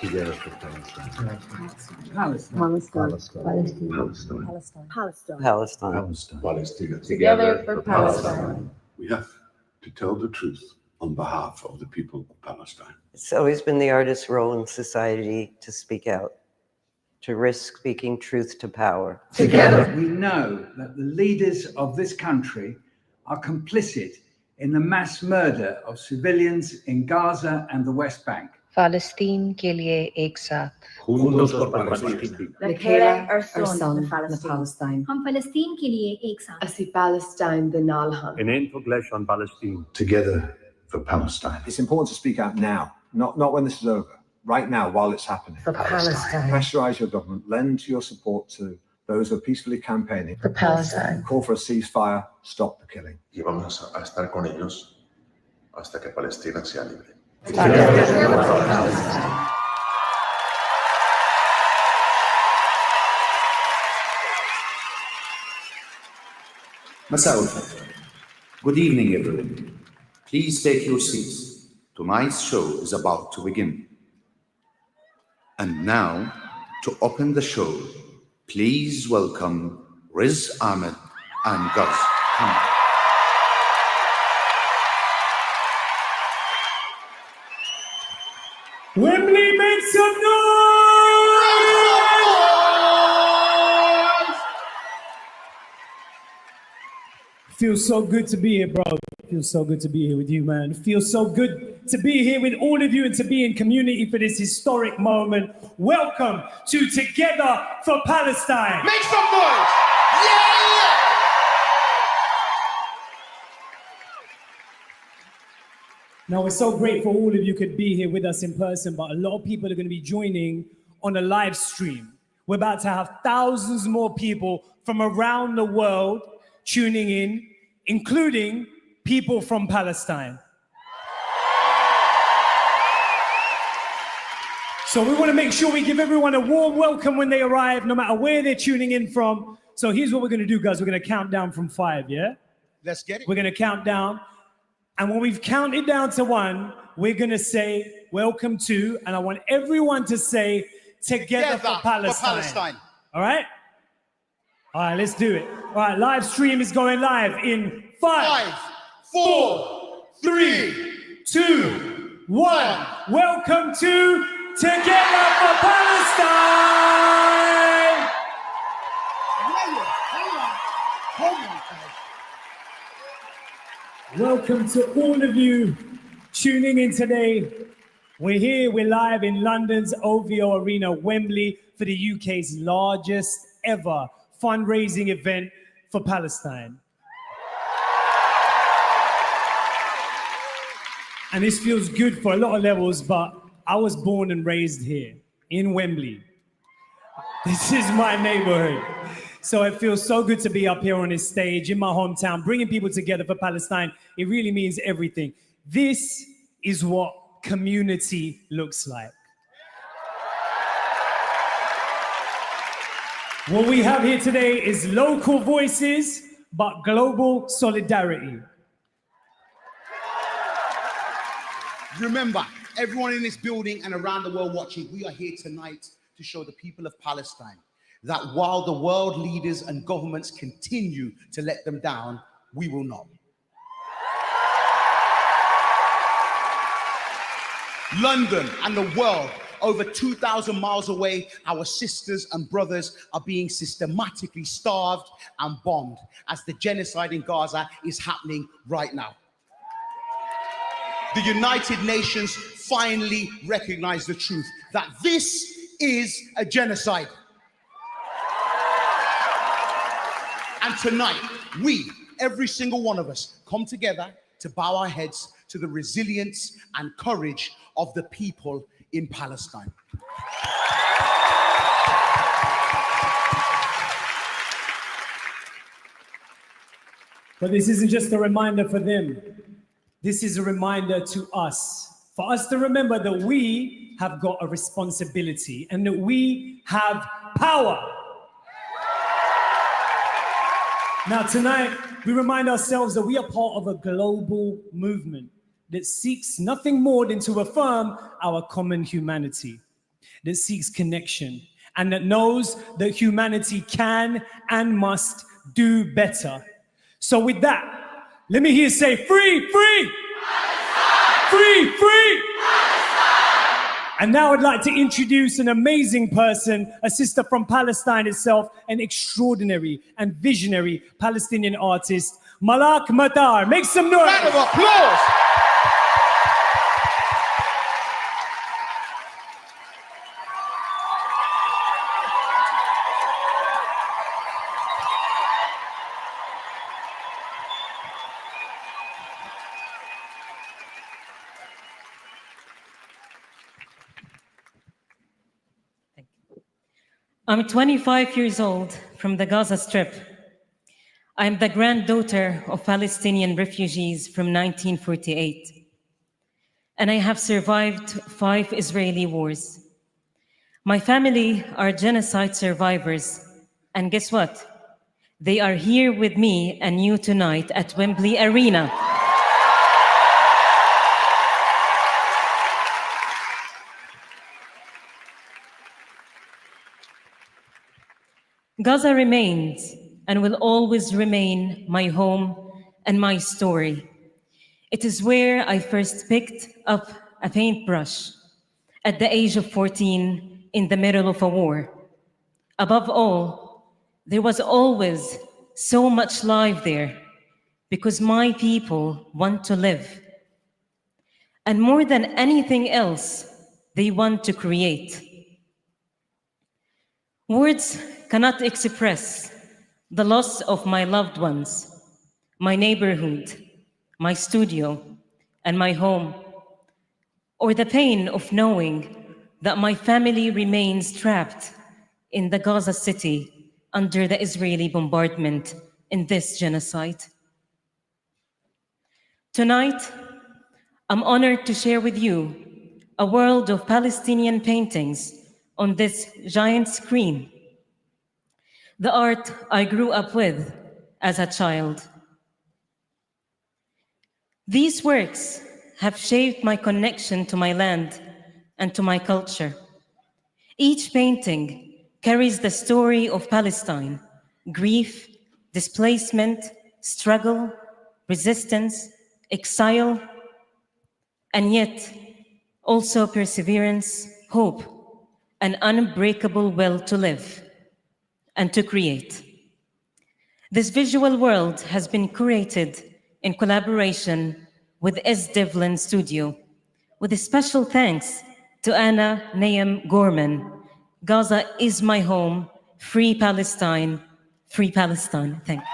Together for Palestine. Palestine. Together for Palestine. We have to tell the truth on behalf of the people of Palestine. It's always been the artist's role in society to speak out, to risk speaking truth to power. Together, we know that the leaders of this country are complicit in the mass murder of civilians in Gaza and the West Bank. Palestine के लिए एक साथ Juntos por Palestina. Michaela our son na Palestine. हम फ़लस्तीन के लिए एक साथ. Asi Palestine the Nalhan. An end to clash on Palestine. Together for Palestine. It's important to speak out now, not when this is over. Right now, while it's happening. For Palestine. Pressurize your government. Lend your support to those who are peacefully campaigning. For Palestine. Call for a ceasefire. Stop the killing. Y vamos a estar con ellos hasta que Palestina sea libre. مساء الخير. Good evening, everyone. Please take your seats. Tonight's show is about to begin. And now, to open the show, please welcome Riz Ahmed and Guz Hamad. Wembley, make some noise! Feels so good to be here, bro. Feels so good to be here with you, man. Feels so good to be here with all of you and to be in community for this historic moment. Welcome to Together for Palestine. Make some noise! Yeah! Now, we're so grateful all of you could be here with us in person, but a lot of people are going to be joining on a live stream. We're about to have thousands more people from around the world tuning in, including people from Palestine. So we want to make sure we give everyone a warm welcome when they arrive, no matter where they're tuning in from. So here's what we're going to do, guys. We're going to count down from 5, yeah? Let's get it. We're going to count down. And when we've counted down to 1, we're going to say, welcome to, and I want everyone to say, together for Palestine. All right? All right, let's do it. All right, live stream is going live in 5, 4, 3, 2, 1. Welcome to Together for Palestine. Welcome to all of you tuning in today. We're here, we're live in London's OVO Arena, Wembley, for the UK's largest ever fundraising event for Palestine. And this feels good for a lot of levels, but I was born and raised here in Wembley. This is my neighborhood. So it feels so good to be up here on this stage in my hometown, bringing people together for Palestine. It really means everything. This is what community looks like. What we have here today is local voices, but global solidarity. Remember, everyone in this building and around the world watching, we are here tonight to show the people of Palestine that while the world leaders and governments continue to let them down, we will not. London and the world, over 2,000 miles away, our sisters and brothers are being systematically starved and bombed as the genocide in Gaza is happening right now. The United Nations finally recognized the truth that this is a genocide. And tonight, we, every single one of us, come together to bow our heads to the resilience and courage of the people in Palestine. But this isn't just a reminder for them. This is a reminder to us, for us to remember that we have got a responsibility and that we have power. Now tonight, we remind ourselves that we are part of a global movement that seeks nothing more than to affirm our common humanity, that seeks connection, and that knows that humanity can and must do better. So with that, let me hear you say, free, free! Free, free! And now I'd like to introduce an amazing person, a sister from Palestine itself, an extraordinary and visionary Palestinian artist, Malak Matar. Make some noise! Round of applause! I'm 25 years old from the Gaza Strip. I'm the granddaughter of Palestinian refugees from 1948. And I have survived 5 Israeli wars. My family are genocide survivors. And guess what? They are here with me and you tonight at Wembley Arena. Gaza remains and will always remain my home and my story. It is where I first picked up a paintbrush at the age of 14 in the middle of a war. Above all, there was always so much life there because my people want to live. And more than anything else, they want to create. Words cannot express the loss of my loved ones, my neighborhood, my studio, and my home, or the pain of knowing that my family remains trapped in the Gaza city under the Israeli bombardment in this genocide. Tonight, I'm honored to share with you a world of Palestinian paintings on this giant screen, the art I grew up with as a child. These works have shaped my connection to my land and to my culture. Each painting carries the story of Palestine, grief, displacement, struggle, resistance, exile, and yet also perseverance, hope, an unbreakable will to live and to create. This visual world has been curated in collaboration with S. Devlin Studio, with a special thanks to Anna Nahum Gorman. Gaza is my home, free Palestine, free Palestine. Thank you.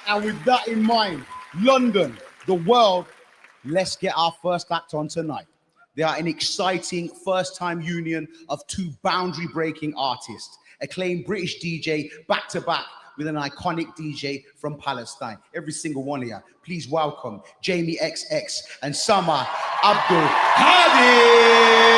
And with that in mind, London, the world, let's get our first act on tonight. They are an exciting first-time union of two boundary-breaking artists, acclaimed British DJ back-to-back with an iconic DJ from Palestine. Every single one of you, please welcome Jamie XX and Sama Abdul Hadi.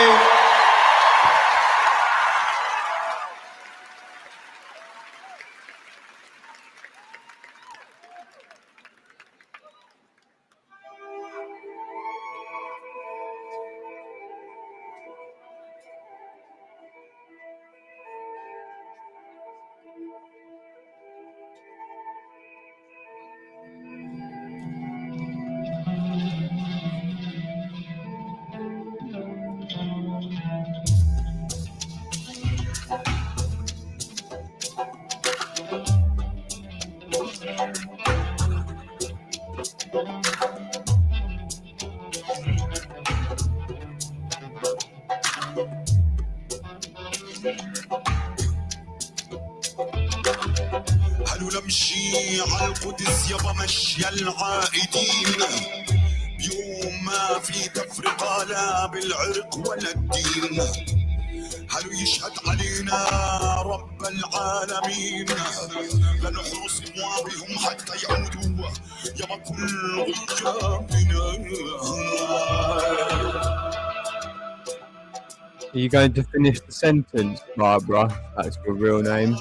القدس يابا مشي العائدين يوم ما في تفرقة لا بالعرق ولا الدين هل يشهد علينا رب العالمين لنحرس ابوابهم حتى يعودوا يابا كل غيابنا. Are you going to finish the sentence, Barbara? That's your real name.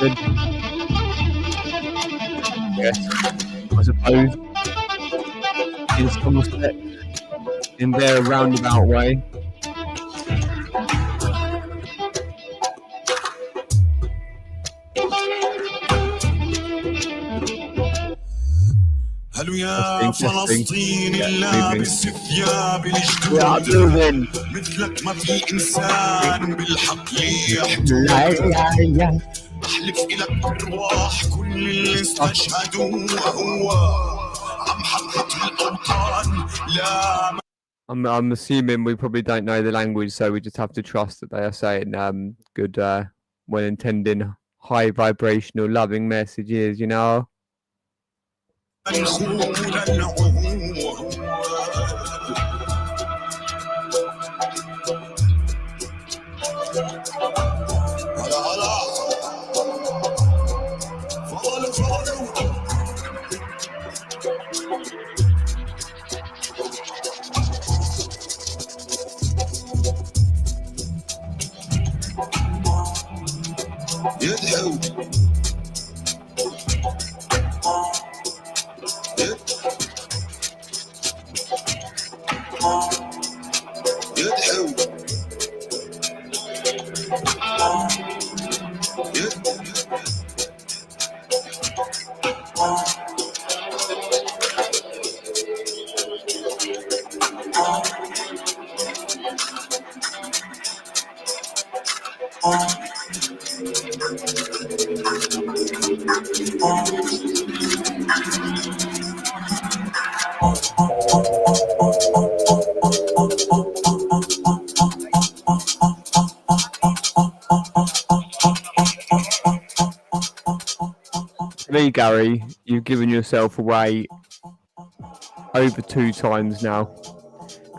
Good. Yes, I suppose in some step in their roundabout way. هلو يا فلسطين اللابس ثياب Yeah, الجدود moving. مثلك ما في إنسان بالحق يحدود أحلف إلك بالرواح كل اللي استشهدوا هو عم حطت الأوطان لا. I'm assuming we probably don't know the language, so we just have to trust that they are saying good, well-intending, high vibrational, loving messages, you know. يدعو Me, Gary, you've given yourself away over 2 times now.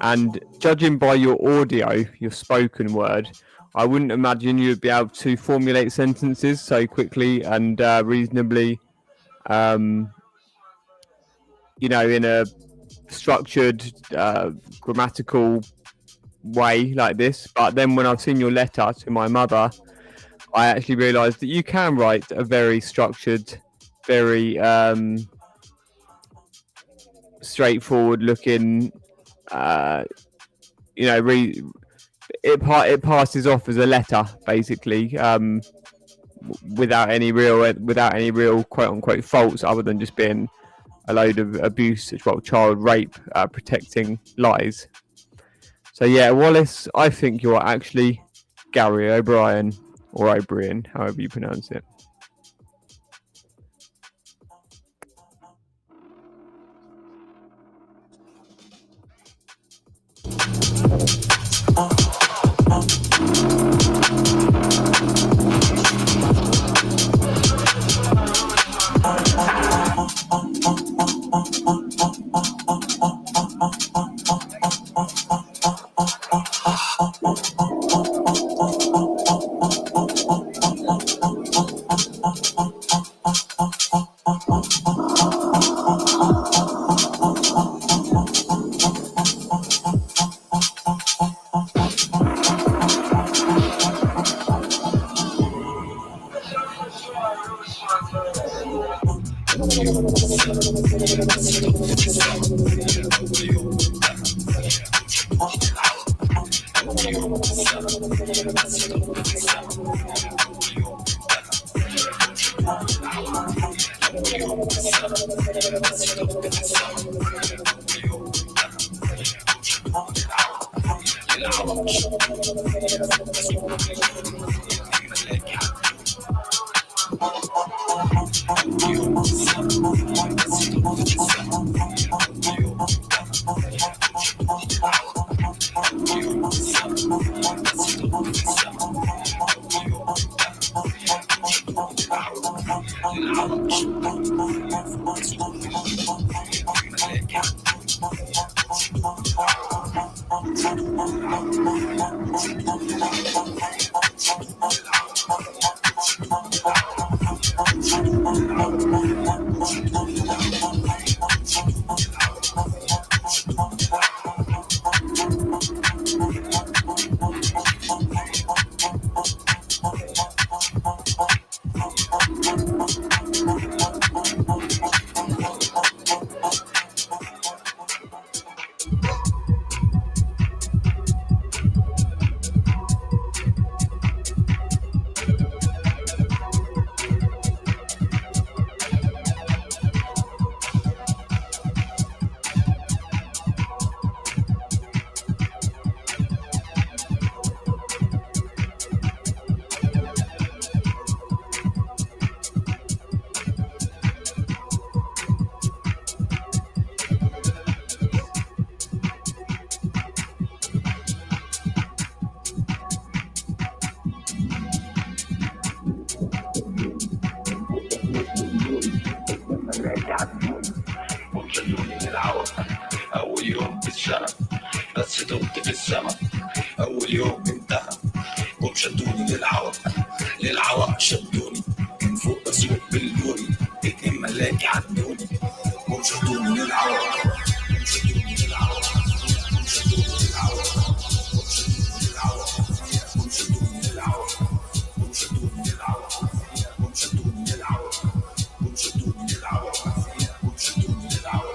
And judging by your audio, your spoken word, I wouldn't imagine you'd be able to formulate sentences so quickly and reasonably, in a structured, grammatical way like this. But then when I've seen your letter to my mother, I actually realised that you can write a very structured, very straightforward looking, it passes off as a letter basically, without any real quote unquote faults other than just being a load of abuse, child rape, protecting lies. So yeah, Wallace, I think you're actually Gary O'Brien, or O'Brien, however you pronounce it. شدوني للهوا أول يوم في السنة بس دمت في السما أول يوم انتهى وشدوني للهوا شدوني من فوق بسوق بالبوري 2 ملاكي عدوني وشدوني للهوا وشدوني للهوا وشدوني للهوا وشدوني للهوا وشدوني للهوا وشدوني للهوا وشدوني للهوا وشدوني للهوا وشدوني للهوا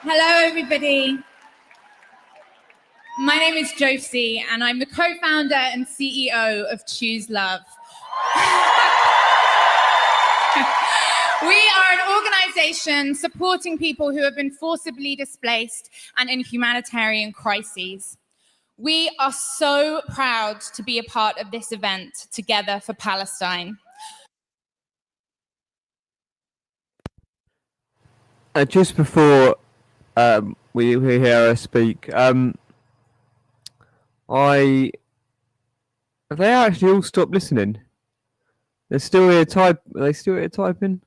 Hello, everybody. My name is Josie, and I'm the co-founder and CEO of Choose Love. We are an organization supporting people who have been forcibly displaced and in humanitarian crises. We are so proud to be a part of this event, Together for Palestine. Just before we hear her speak, have they actually all stopped listening? They're still here are they still here typing?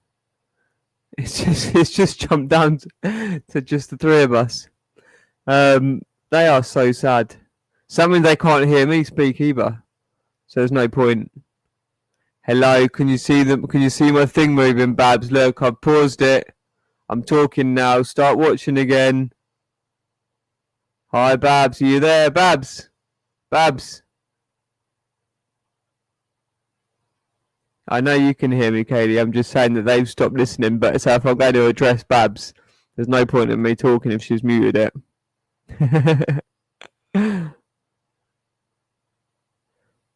It's just jumped down to just the three of us. They are so sad. Something they can't hear me speak either, so there's no point. Hello, can you see them? Can you see my thing moving, Babs? Look, I've paused it. I'm talking now. Start watching again. Hi, Babs. Are you there, Babs? Babs. I know you can hear me, Kaylee. I'm just saying that they've stopped listening. But so if I'm going to address Babs, there's no point in me talking if she's muted it.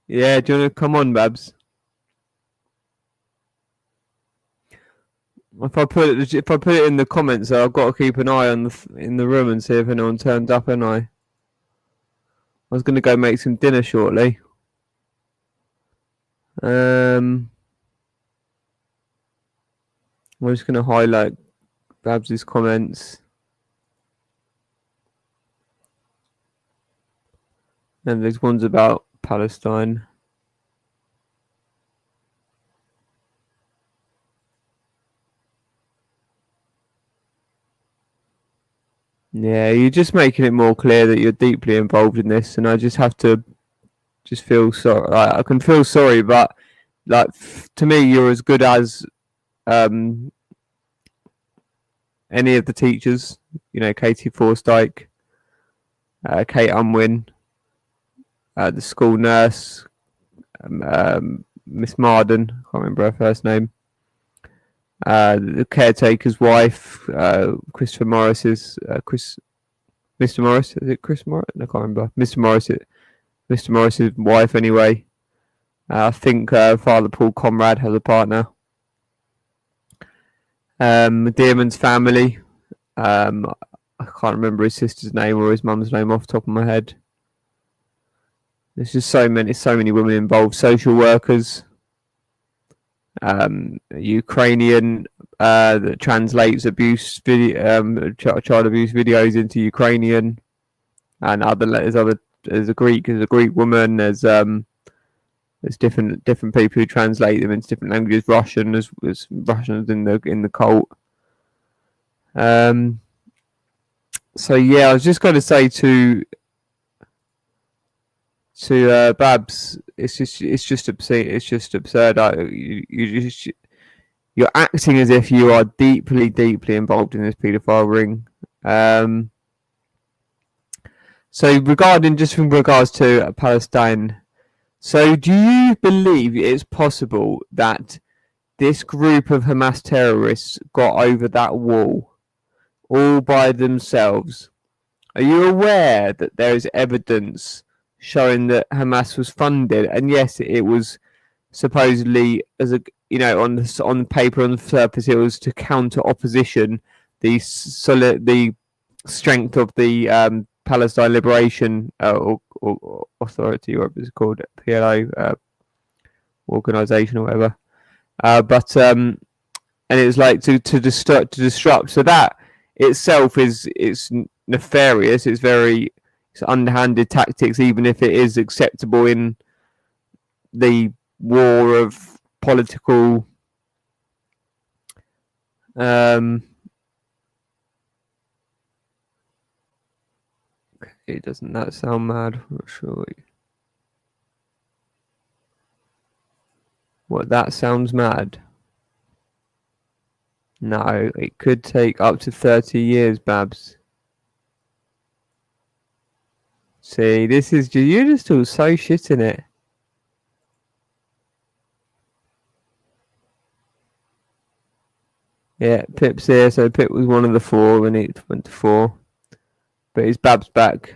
Yeah, do you want to come on, Babs? If I put it in the comments, I've got to keep an eye on in the room and see if anyone turns up. And I was going to go make some dinner shortly. I'm just going to highlight Babs's comments. And there's ones about Palestine. Yeah, you're just making it more clear that you're deeply involved in this, and I just have to feel sorry. I can feel sorry, but like to me, you're as good as any of the teachers. You know, Katie Forsyke, Kate Unwin, the school nurse, Miss Marden, I can't remember her first name, the caretaker's wife, Christopher Morris's, Mr. Morris, is it Chris Morris? I can't remember. Mr. Morris's wife anyway. I think Father Paul Conrad has a partner. Dearman's family. I can't remember his sister's name or his mum's name off the top of my head. There's just so many women involved. Social workers, Ukrainian that translates abuse video, child abuse videos into Ukrainian, and there's a Greek woman. There's different people who translate them into different languages. Russian, as Russians in the cult. So yeah, I was just going to say to Babs, it's just obscene. It's just absurd. You're acting as if you are deeply involved in this paedophile ring. So in regards to Palestine, so do you believe it's possible that this group of Hamas terrorists got over that wall all by themselves? Are you aware that there is evidence showing that Hamas was funded, and yes, it was supposedly on paper, on the surface, it was to counter opposition, the strength of the Palestine Liberation Authority, or whatever it's called, PLO organization or whatever. And it was like to disrupt. So that itself it's nefarious. It's underhanded tactics, even if it is acceptable in the war of political doesn't that sound mad? I'm not sure. What, that sounds mad? No, it could take up to 30 years, Babs. See, you're just all so shit in it. Yeah, Pip's here. So Pip was one of the four when it went to 4. But is Babs back?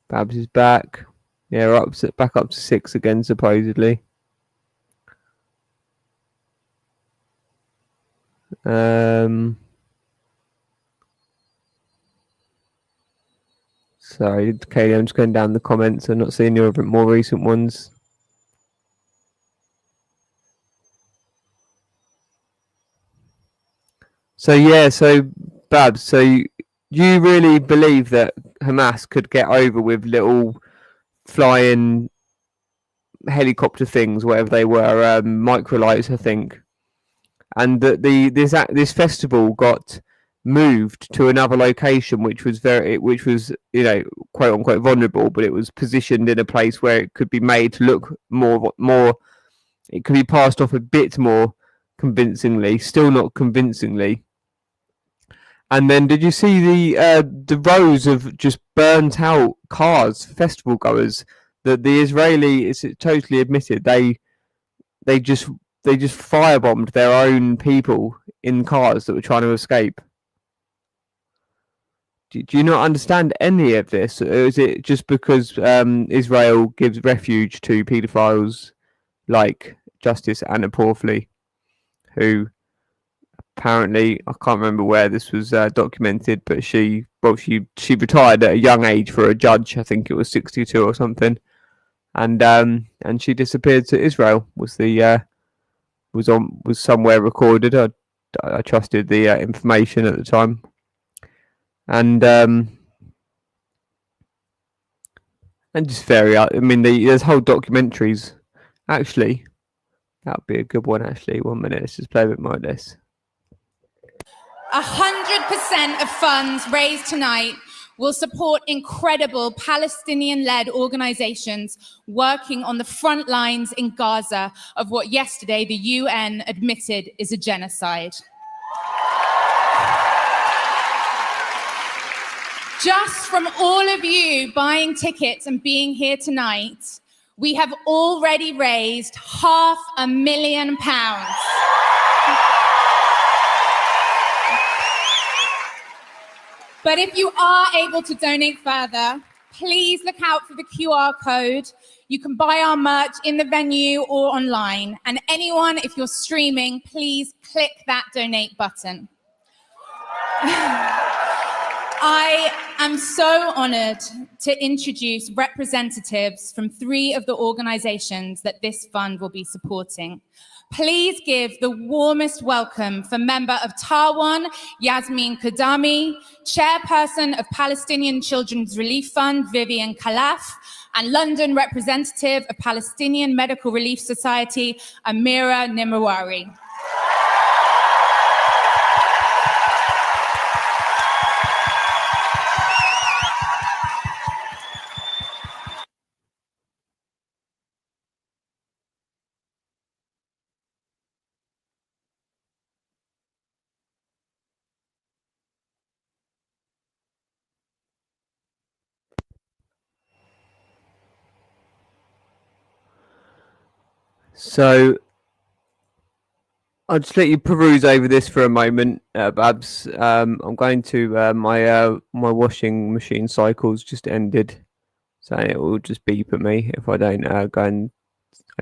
Babs is back. Yeah, we're back up to 6 again, supposedly. Sorry, Katie, I'm just going down the comments. I'm not seeing your more recent ones. So yeah, so Babs, so you really believe that Hamas could get over with little flying helicopter things, whatever they were, microlights, I think, and that this festival got moved to another location, which was quote unquote vulnerable, but it was positioned in a place where it could be made to look more. It could be passed off a bit more convincingly, still not convincingly. And then, did you see the rows of just burnt out cars, festival goers? That the Israeli, it's totally admitted, they just firebombed their own people in cars that were trying to escape. Do you not understand any of this? Or is it just because Israel gives refuge to paedophiles like Justice Anna Porfley, who apparently, I can't remember where this was documented, but she retired at a young age for a judge. I think it was 62 or something, and she disappeared to Israel. Was somewhere recorded. I trusted the information at the time, and just very. I mean, there's whole documentaries. Actually, that would be a good one. Actually, 1 minute. Let's just play a bit more of this. 100% of funds raised tonight will support incredible Palestinian-led organizations working on the front lines in Gaza of what yesterday the UN admitted is a genocide. Just from all of you buying tickets and being here tonight, we have already raised £500,000. But if you are able to donate further, please look out for the QR code. You can buy our merch in the venue or online. And anyone, if you're streaming, please click that donate button. I am so honored to introduce representatives from 3 of the organizations that this fund will be supporting. Please give the warmest welcome for member of Tarwan, Yasmin Kadami, chairperson of Palestinian Children's Relief Fund, Vivian Khalaf, and London representative of Palestinian Medical Relief Society, Amira Nimrawari. So I'll just let you peruse over this for a moment, Babs. I'm going to my washing machine cycle's just ended, so it will just beep at me if I don't go and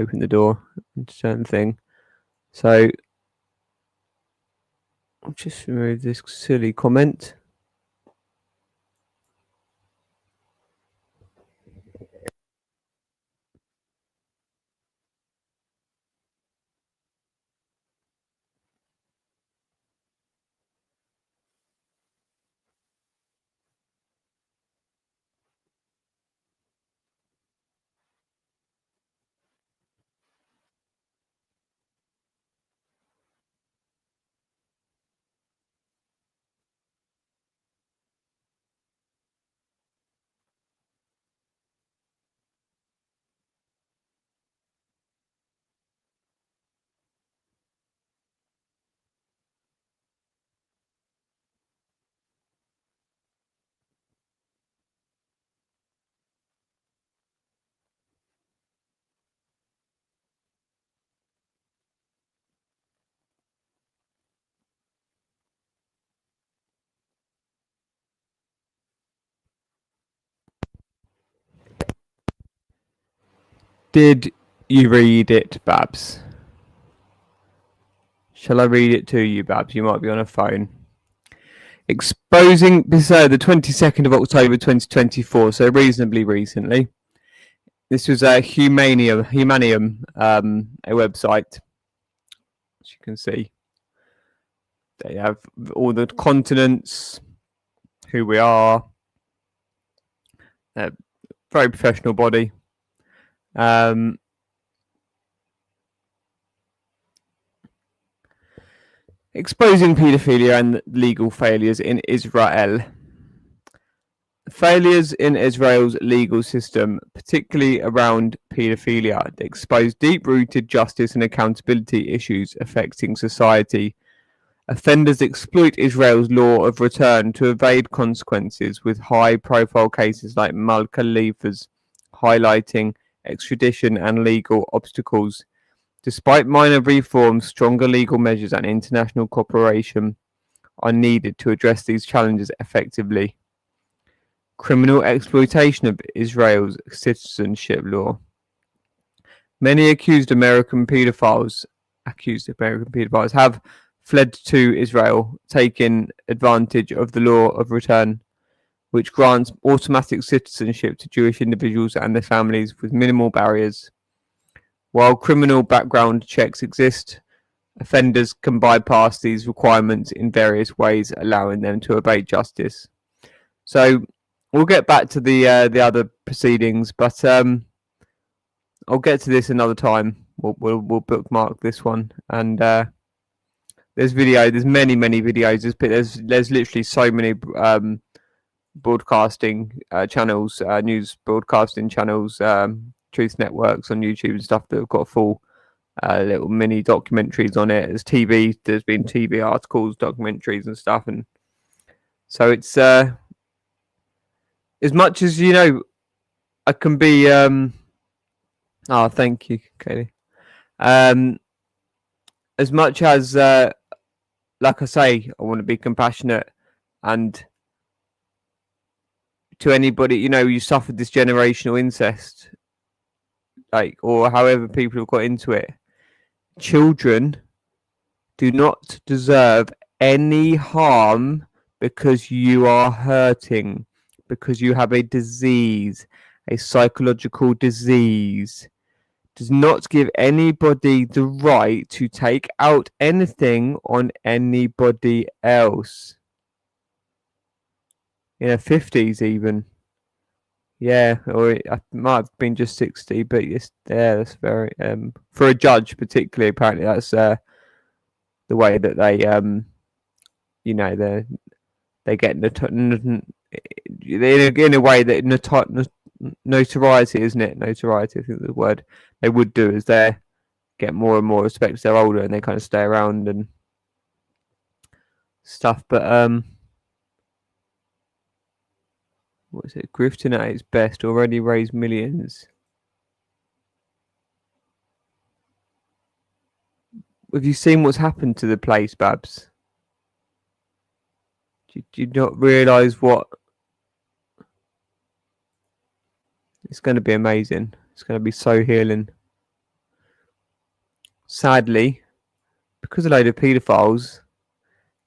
open the door and certain thing. So I'll just remove this silly comment. Did you read it, Babs? Shall I read it to you, Babs? You might be on a phone. Exposing this the 22nd of October 2024, so reasonably recently. This was Humanium, a website. As you can see, they have all the continents, who we are. Very professional body. Exposing paedophilia and legal failures in Israel. Failures in Israel's legal system, particularly around paedophilia, expose deep-rooted justice and accountability issues affecting society. Offenders exploit Israel's law of return to evade consequences, with high-profile cases like Malka Leifer's highlighting extradition and legal obstacles. Despite minor reforms, stronger legal measures and international cooperation are needed to address these challenges effectively. Criminal exploitation of Israel's citizenship law. Many accused American pedophiles have fled to Israel, taking advantage of the law of return, which grants automatic citizenship to Jewish individuals and their families with minimal barriers. While criminal background checks exist, offenders can bypass these requirements in various ways, allowing them to evade justice. So we'll get back to the other proceedings, but I'll get to this another time. We'll bookmark this one, and there's many videos. There's literally so many broadcasting channels, news broadcasting channels, truth networks on YouTube and stuff that have got full little mini documentaries on it. There's been TV articles, documentaries and stuff, and so it's as much as I can be thank you, Katie. As much as like I say, I want to be compassionate, and to anybody, you suffered this generational incest, or however people have got into it. Children do not deserve any harm because you are hurting, because you have a disease, a psychological disease. Does not give anybody the right to take out anything on anybody else. In their 50s even. Yeah, or it might have been just 60, but that's very for a judge particularly. Apparently, that's the way that they they get in a way that notoriety, isn't it? Notoriety, I think the word they would do is they get more and more respect as they're older and they kind of stay around and stuff. But what is it? Grifting at its best, already raised millions. Have you seen what's happened to the place, Babs? Do you not realise what? It's going to be amazing. It's going to be so healing. Sadly, because a load of paedophiles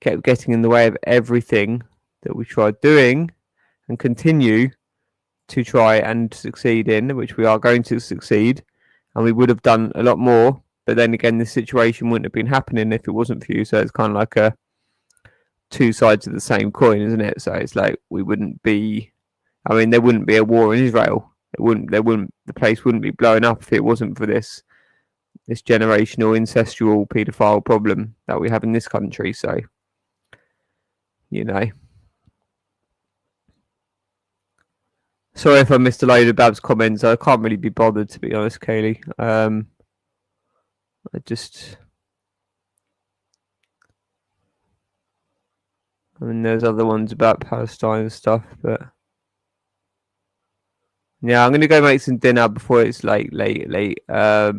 kept getting in the way of everything that we tried doing and continue to try and succeed in, which we are going to succeed, and we would have done a lot more, but then again this situation wouldn't have been happening if it wasn't for you. So it's kind of like a two sides of the same coin, isn't it? So it's like there wouldn't be a war in Israel. The place wouldn't be blowing up if it wasn't for this generational incestual paedophile problem that we have in this country. So sorry if I missed a load of Bab's comments. I can't really be bothered, to be honest, Kaylee. There's other ones about Palestine and stuff, but yeah, I'm gonna go make some dinner before it's late. I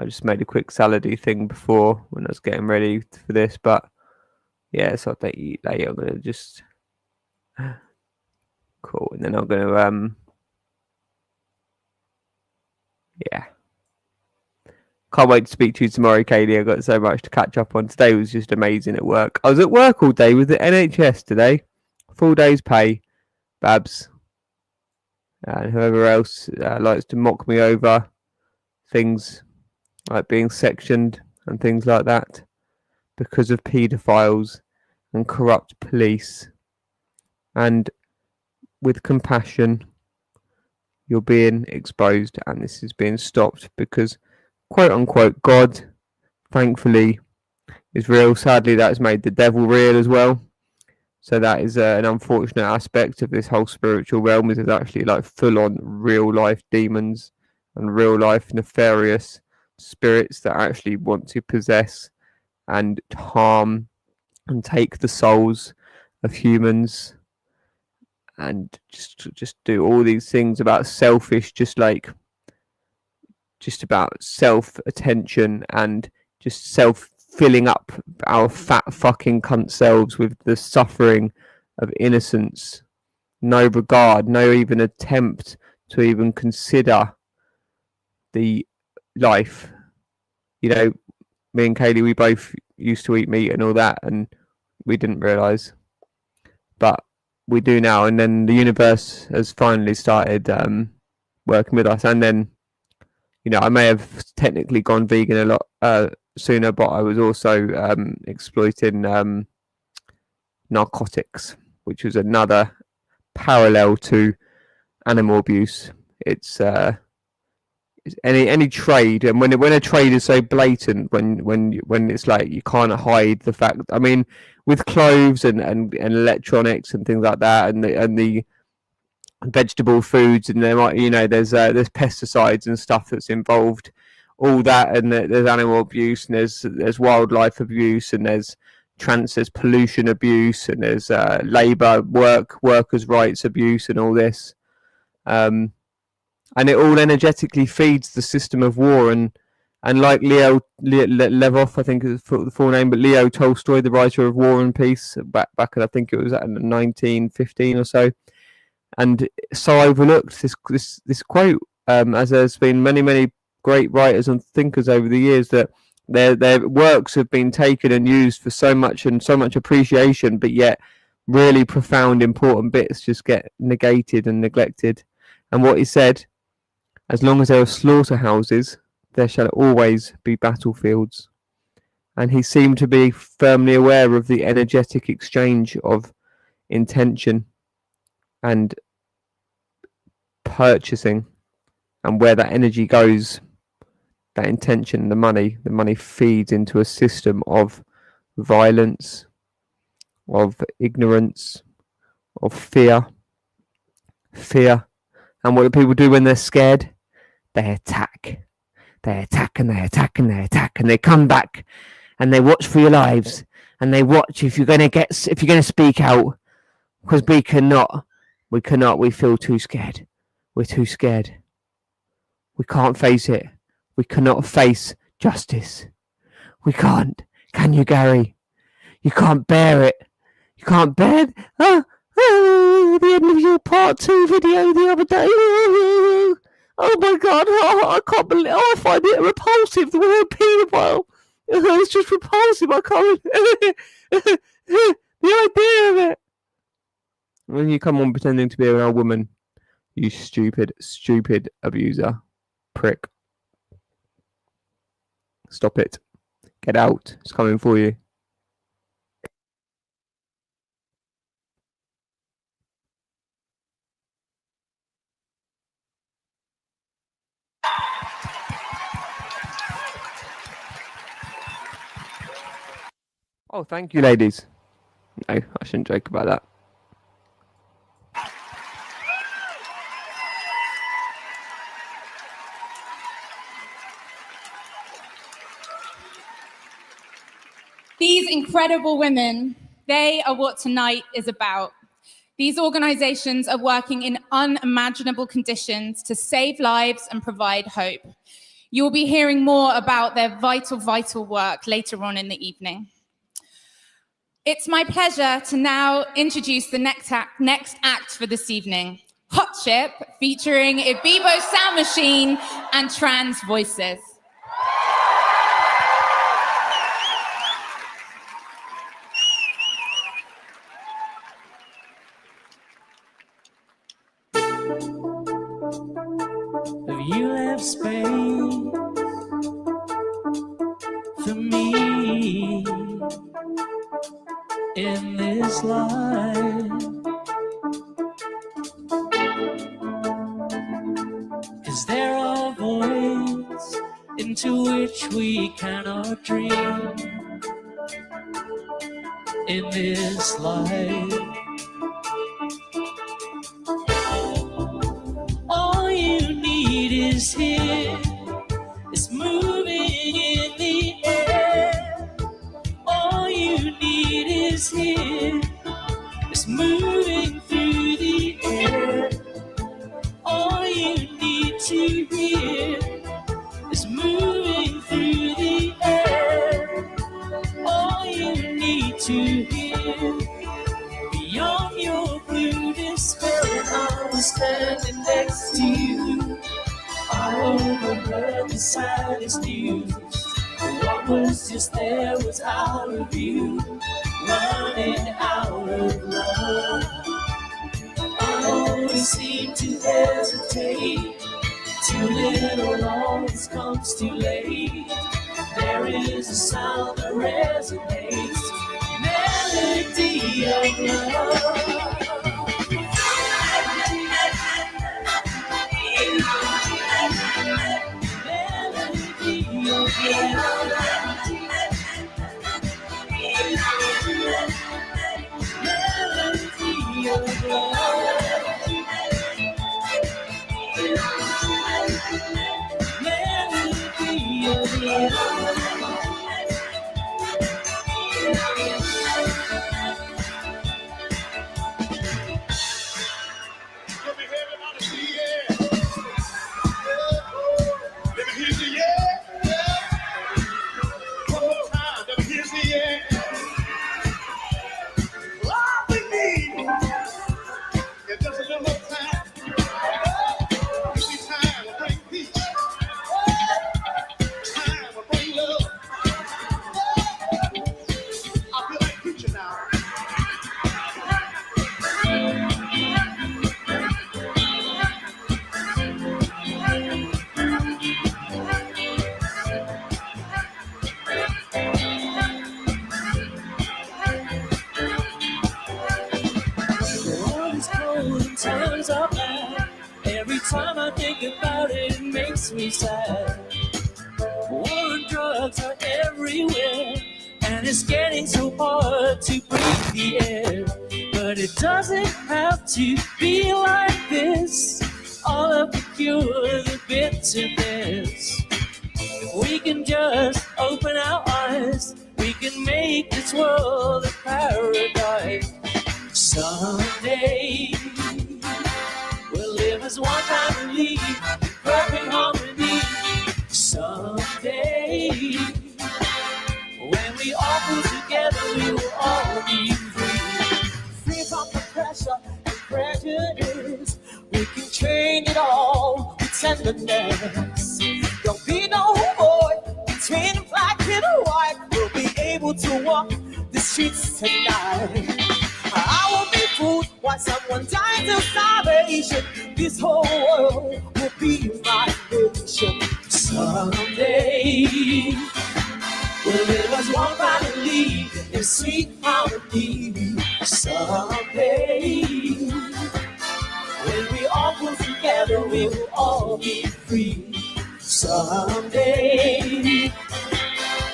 just made a quick salady thing before when I was getting ready for this, but yeah, so if they eat later, I'm gonna just cool, and then I'm gonna Can't wait to speak to you tomorrow, Katie. I've got so much to catch up on. Today was just amazing at work. I was at work all day with the NHS today. Full day's pay. Babs. And whoever else likes to mock me over things like being sectioned and things like that because of paedophiles and corrupt police. And with compassion, you're being exposed, and this is being stopped because, quote unquote, God, thankfully, is real. Sadly, that's made the devil real as well. So that is an unfortunate aspect of this whole spiritual realm. Is actually like full-on real-life demons and real-life nefarious spirits that actually want to possess and harm and take the souls of humans and just do all these things about selfish, just about self-attention and just filling up our fat fucking cunt selves with the suffering of innocence. No regard, no even attempt to even consider the life. You know, me and Kaylee, we both used to eat meat and all that, and we didn't realise. But we do now, and then the universe has finally started working with us. And then, you know, I may have technically gone vegan a lot sooner, but I was also exploiting narcotics, which was another parallel to animal abuse. It's any trade, and when a trade is so blatant, when it's like you can't hide the fact. I mean, with clothes and electronics and things like that, and the vegetable foods, and there might, you know, there's pesticides and stuff that's involved, all that, and there's animal abuse, and there's wildlife abuse, and there's pollution abuse, and there's workers' rights abuse, and all this, and it all energetically feeds the system of war. And like Leo Levov, I think is the full name, but Leo Tolstoy, the writer of War and Peace, back I think it was at 1915 or so, and so overlooked this quote, as there's been many great writers and thinkers over the years that their works have been taken and used for so much appreciation, but yet really profound, important bits just get negated and neglected. And what he said, as long as there are slaughterhouses, there shall always be battlefields. And he seemed to be firmly aware of the energetic exchange of intention and purchasing, and where that energy goes, that intention, the money feeds into a system of violence, of ignorance, of fear. And what do people do when they're scared? They attack. They attack and they attack and they attack, and they come back and they watch for your lives, and they watch if you're going to speak out, because we cannot. We feel too scared. We're too scared. We can't face it. We cannot face justice. We can't. Can you, Gary? You can't bear it. You can't bear it. The end of your part 2 video the other day. Oh my God! I can't believe. I find it repulsive. The word paedophile. It's just repulsive. I can't. The idea of it. When you come on pretending to be an old woman, you stupid abuser, prick. Stop it. Get out. It's coming for you. Oh, thank you, ladies. No, I shouldn't joke about that. These incredible women, they are what tonight is about. These organizations are working in unimaginable conditions to save lives and provide hope. You will be hearing more about their vital work later on in the evening. It's my pleasure to now introduce the next act for this evening, Hot Chip, featuring Ibibo Sound Machine and Trans Voices. Have you left space for me in this life? 'Cause there are voids into which we cannot dream in this life. All you need is here, is moving in the air. All you need is here, is moving through the air. All you need to hear is moving through the air. All you need to hear, beyond your blue despair. I was standing next to you, I overheard the saddest news. What was just there was out of view, running out of love. I always seem to hesitate, too little always comes too late. There is a sound that resonates, melody of love. Melody of love. Melody of love. Melody of love. Times are bad. Every time I think about it, it makes me sad. War and drugs are everywhere, and it's getting so hard to breathe the air. But it doesn't have to be like this. All of the cure, the bitterness. If we can just open our eyes, we can make this world a paradise. Someday we'll live as one family, in perfect harmony. Someday, when we all pull together, we will all be free. Free from the pressure and prejudice. We can change it all with tenderness. There'll be no void between black and white. We'll be able to walk the streets tonight. I won't be fooled while someone dies of starvation. This whole world will be my nation. Someday we'll live as one family in sweet harmony. Someday, when we all pull together, we will all be free. Someday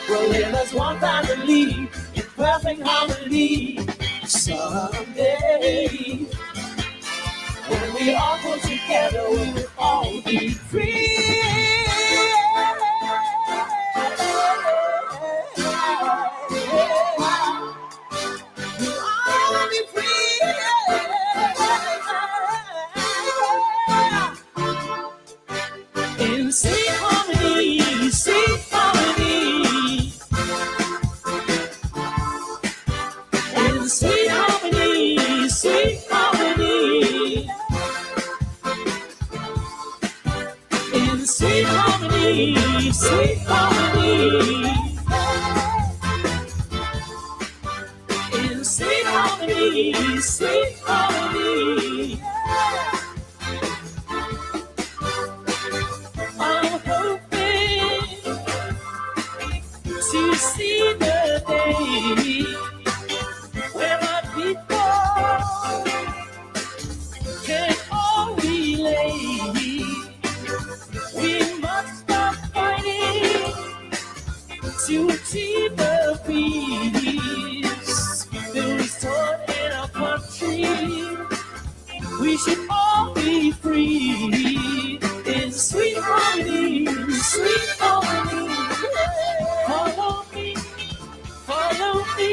we'll live as one family in perfect harmony. Someday, when we all pull together, we will all be free. We'll all be free. In sweet harmony, sweet harmony. In sweet harmony, sweet harmony. In sweet harmony, sweet harmony. In sweet harmony, sweet harmony. We must stop fighting to achieve the peace that restored in our country. We should all be free in sweet harmony, sweet harmony. Follow me, follow me.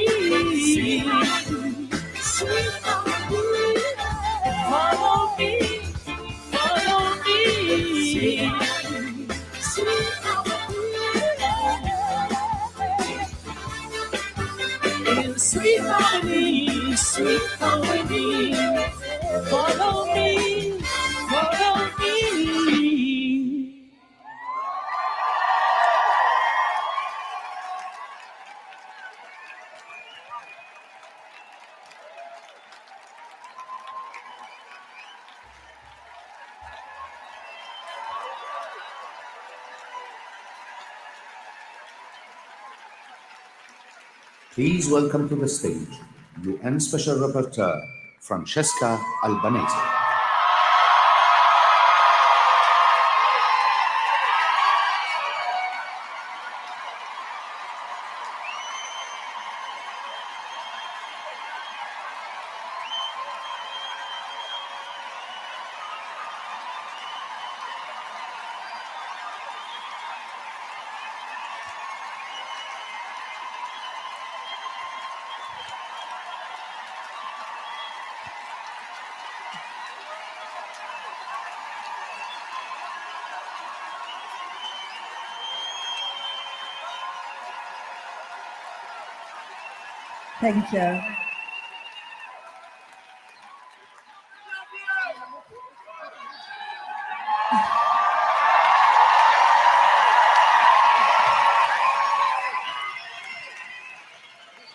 Sweet harmony, follow me, follow me. Sweet harmony, in sweet harmony, sweet harmony. Follow me, follow me. Please welcome to the stage UN Special Rapporteur Francesca Albanese. Thank you.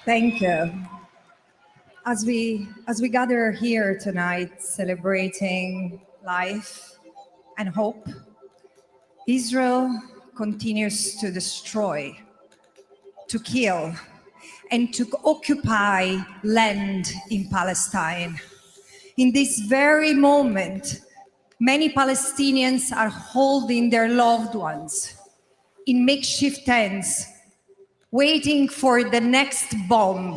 Thank you. As we gather here tonight celebrating life and hope, Israel continues to destroy, to kill, and to occupy land in Palestine. In this very moment, many Palestinians are holding their loved ones in makeshift tents, waiting for the next bomb,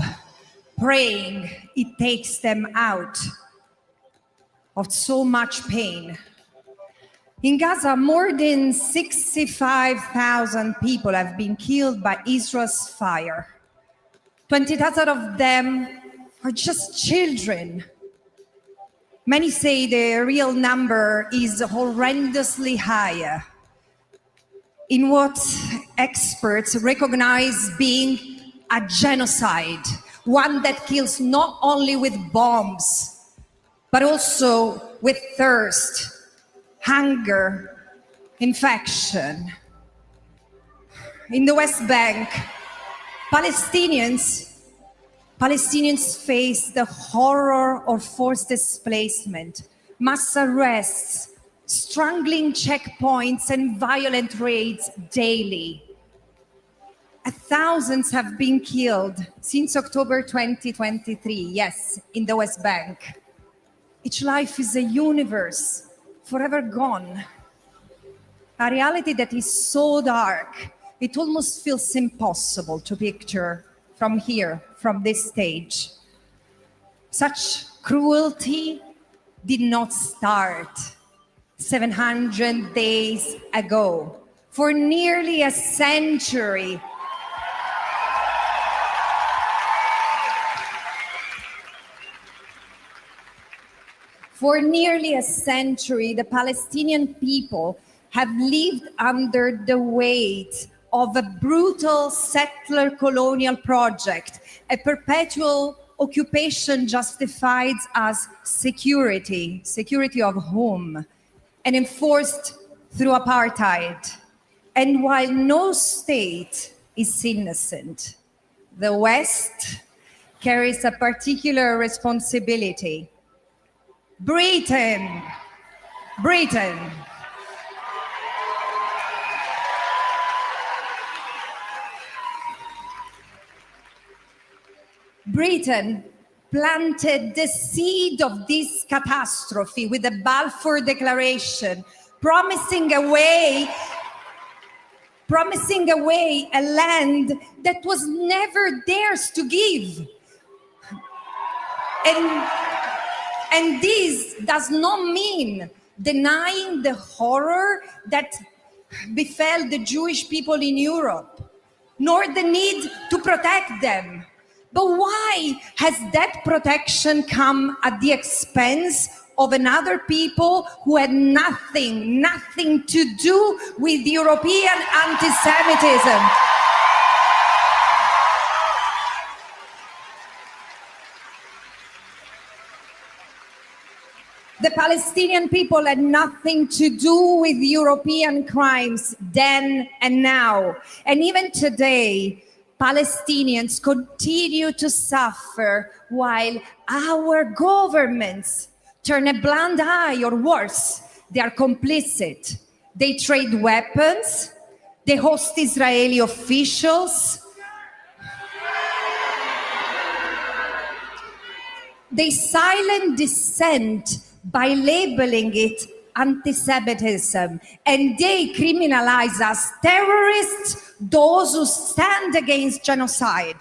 praying it takes them out of so much pain. In Gaza, more than 65,000 people have been killed by Israel's fire. 20,000 of them are just children. Many say the real number is horrendously higher, in what experts recognize being a genocide, one that kills not only with bombs, but also with thirst, hunger, infection. In the West Bank, Palestinians face the horror of forced displacement, mass arrests, strangling checkpoints, and violent raids daily. Thousands have been killed since October 2023, yes, in the West Bank. Each life is a universe forever gone. A reality that is so dark, it almost feels impossible to picture from here, from this stage. Such cruelty did not start 700 days ago. For nearly a century, the Palestinian people have lived under the weight of a brutal settler colonial project, a perpetual occupation justified as security of whom, and enforced through apartheid. And while no state is innocent, the West carries a particular responsibility. Britain planted the seed of this catastrophe with the Balfour Declaration, promising away a land that was never theirs to give. And this does not mean denying the horror that befell the Jewish people in Europe, nor the need to protect them. But why has that protection come at the expense of another people who had nothing to do with European anti-Semitism? The Palestinian people had nothing to do with European crimes then and now. And even today, Palestinians continue to suffer while our governments turn a blind eye, or worse, they are complicit. They trade weapons, they host Israeli officials, they silent dissent by labeling it anti-Semitism, and they criminalize as terrorists those who stand against genocide.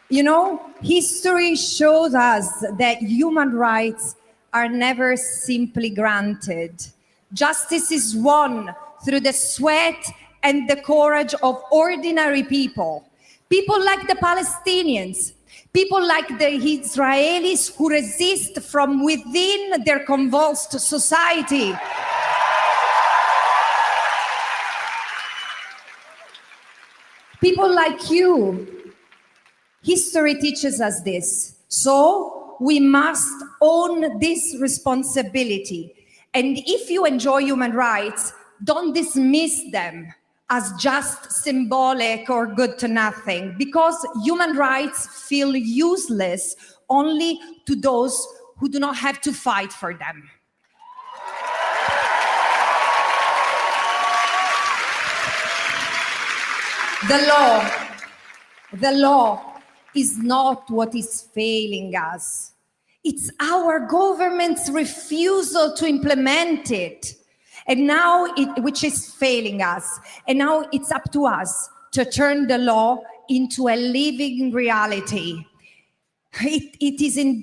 You know, history shows us that human rights are never simply granted. Justice is won through the sweat and the courage of ordinary people. People like the Palestinians, people like the Israelis who resist from within their convulsed society. People like you. History teaches us this. So we must own this responsibility. And if you enjoy human rights, don't dismiss them as just symbolic or good to nothing, because human rights feel useless only to those who do not have to fight for them. The law is not what is failing us. It's our government's refusal to implement it. And now which is failing us. And now it's up to us to turn the law into a living reality. It is in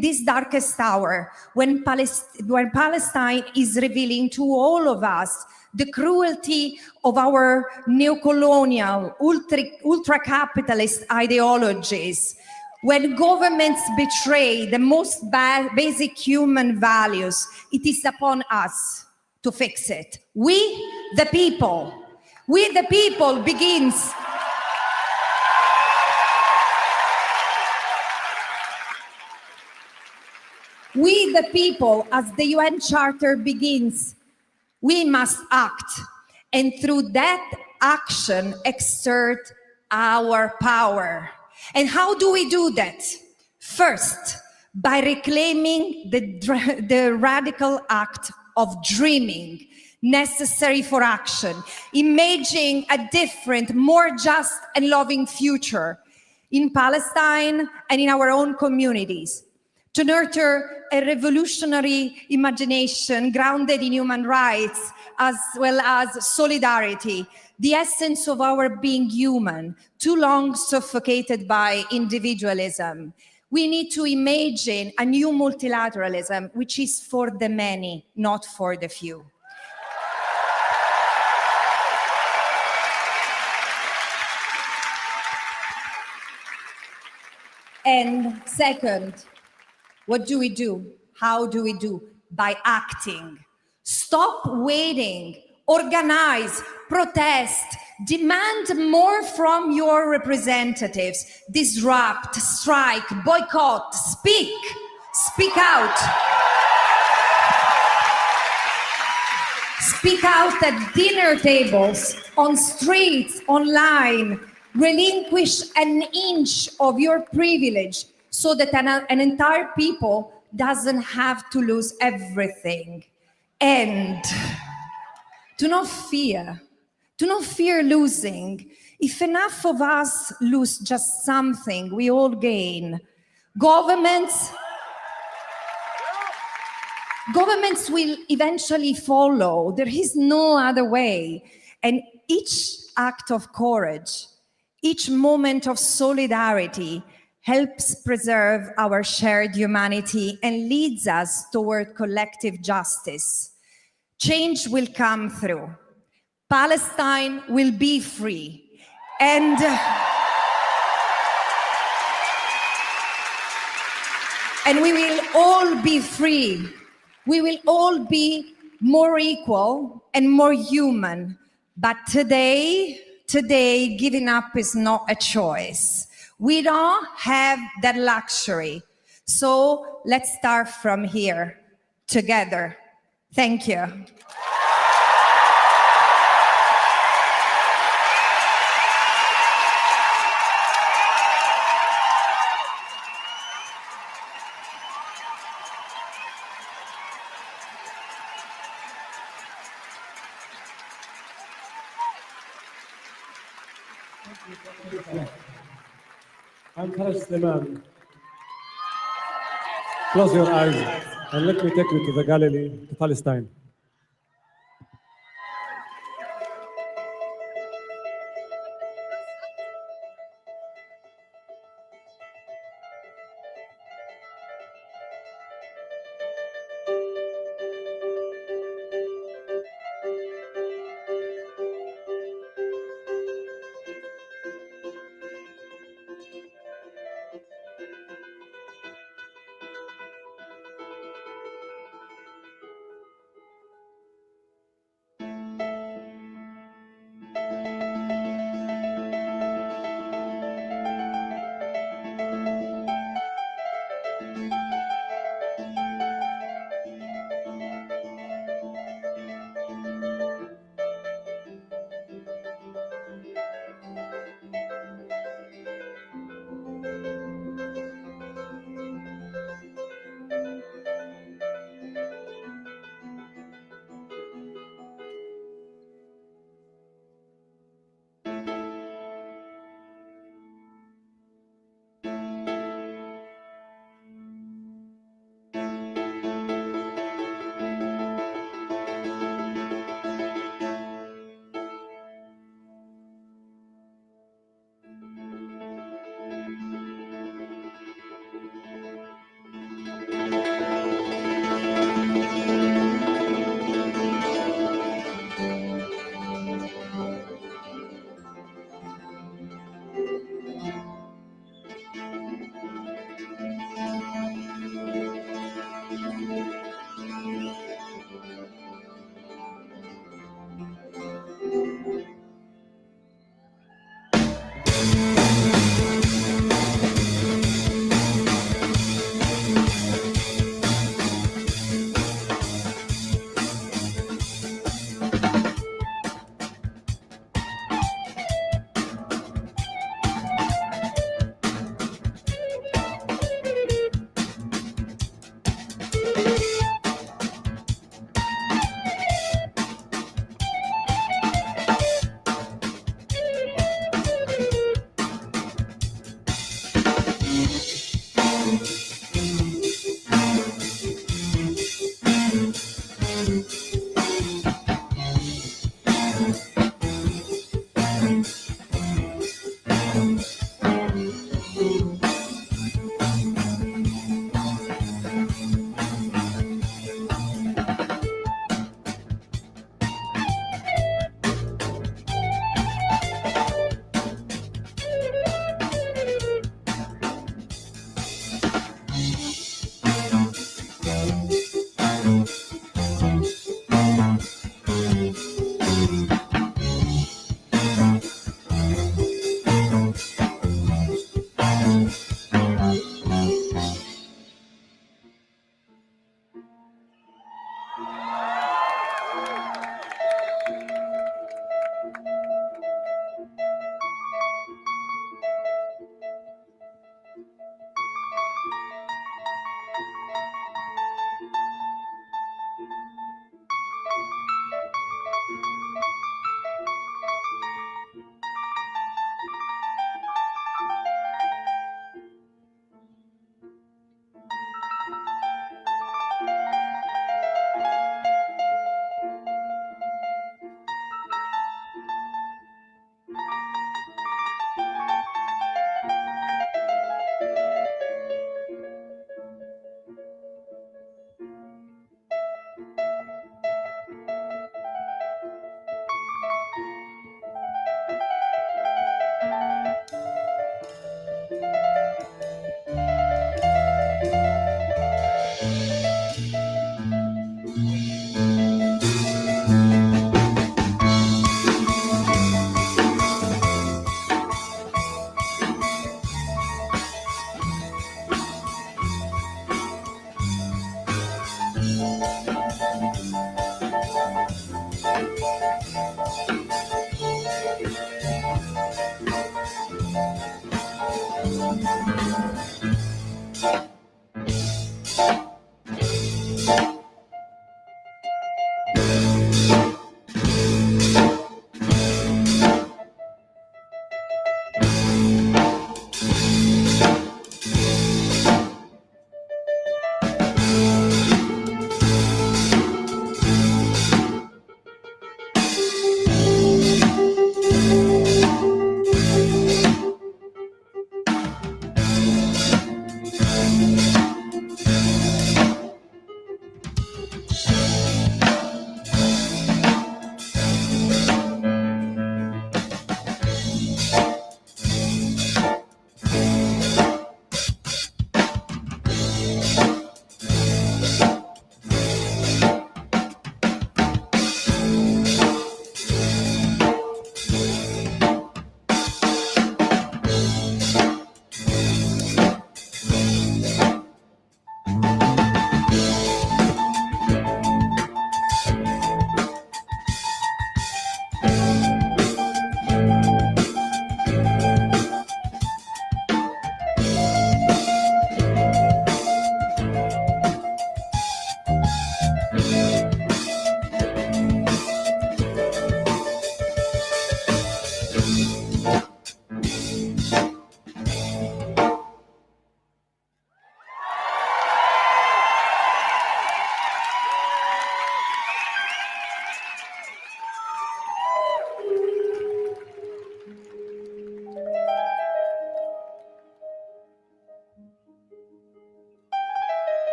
this darkest hour when Palestine is revealing to all of us the cruelty of our neocolonial, ultra-capitalist ideologies. When governments betray the most basic human values, it is upon us to fix it. We the people begins. We the people, as the UN Charter begins, we must act, and through that action exert our power. And how do we do that? First, by reclaiming the radical act of dreaming necessary for action, imagining a different, more just and loving future in Palestine and in our own communities, to nurture a revolutionary imagination grounded in human rights as well as solidarity, the essence of our being human, too long suffocated by individualism. We need to imagine a new multilateralism, which is for the many, not for the few. And second, what do we do? How do we do? By acting. Stop waiting. Organize, protest, demand more from your representatives. Disrupt, strike, boycott, speak out. Speak out at dinner tables, on streets, online. Relinquish an inch of your privilege so that an entire people doesn't have to lose everything. And do not fear losing. If enough of us lose just something, we all gain. Governments Governments will eventually follow. There is no other way. And each act of courage, each moment of solidarity helps preserve our shared humanity and leads us toward collective justice. Change will come through. Palestine will be free. And we will all be free. We will all be more equal and more human. But today, giving up is not a choice. We don't have that luxury. So let's start from here, together. Thank you. I'm Khaled Sleman. Close your eyes and let me take you to the Galilee, to Palestine.